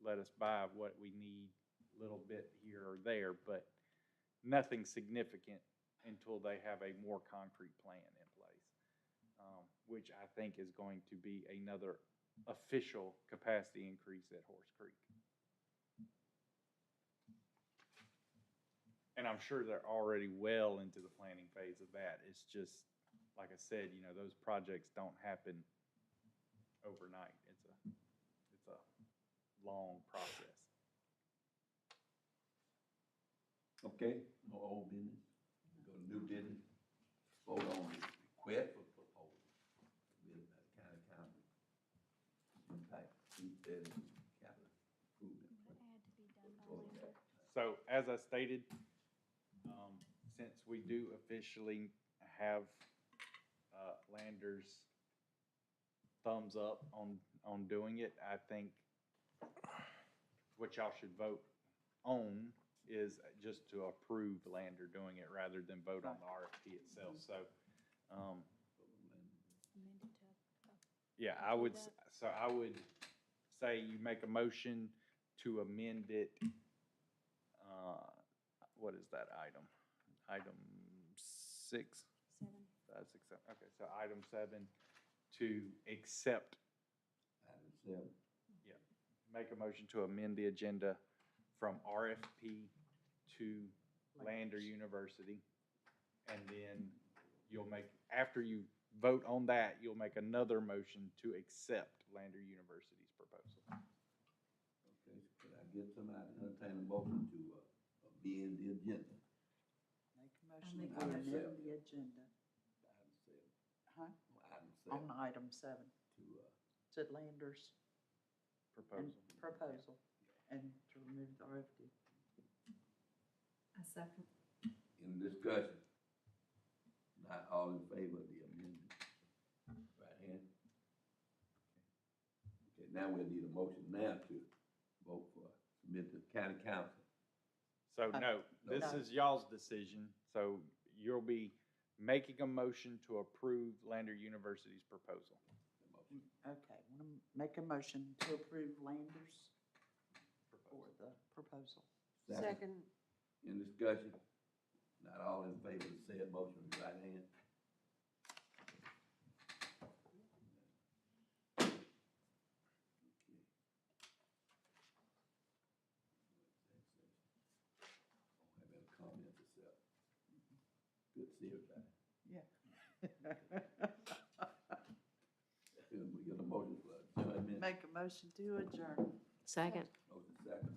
Speaker 3: let us buy what we need, a little bit here or there, but nothing significant until they have a more concrete plan in place. Which I think is going to be another official capacity increase at Horse Creek. And I'm sure they're already well into the planning phase of that. It's just, like I said, those projects don't happen overnight. It's a long process.
Speaker 2: Okay, no old business, go to new business, vote on the request for proposal. Submitted by the county council. Impact fee study, capital improvement.
Speaker 3: So as I stated, since we do officially have Lander's thumbs up on doing it, I think what y'all should vote on is just to approve Lander doing it rather than vote on the RFP itself. So, yeah, I would say you make a motion to amend it. What is that item? Item 6?
Speaker 5: 7.
Speaker 3: 6, 7. Okay, so item 7 to accept.
Speaker 2: Item 7.
Speaker 3: Yeah, make a motion to amend the agenda from RFP to Lander University. And then after you vote on that, you'll make another motion to accept Lander University's proposal.
Speaker 2: Okay, could I get somebody to entertain a motion to amend the agenda?
Speaker 6: Make a motion to
Speaker 2: Item
Speaker 6: amend
Speaker 2: 7.
Speaker 6: the agenda.
Speaker 2: Item 7.
Speaker 6: Huh?
Speaker 2: Item 7.
Speaker 6: On item 7,
Speaker 2: To,
Speaker 6: to Landers
Speaker 3: Proposal.
Speaker 6: and proposal, and to remove the RFD.
Speaker 8: A second.
Speaker 2: in discussion. Not all in favor of the amendment. Right hand. Okay, now we'll need a motion now to vote for, submit to county council.
Speaker 3: So no, this
Speaker 6: No.
Speaker 3: is y'all's decision. So you'll be making a motion to approve Lander University's proposal.
Speaker 6: Okay, want to make a motion to approve Landers for the proposal.
Speaker 7: Second,
Speaker 2: In discussion. Not all in favor of said motion, right hand. Don't have any comments except, good to see everybody.
Speaker 6: Yeah.
Speaker 2: We get a motion for adjournment.
Speaker 6: Make a motion to adjourn.
Speaker 1: Second.
Speaker 2: Motion second,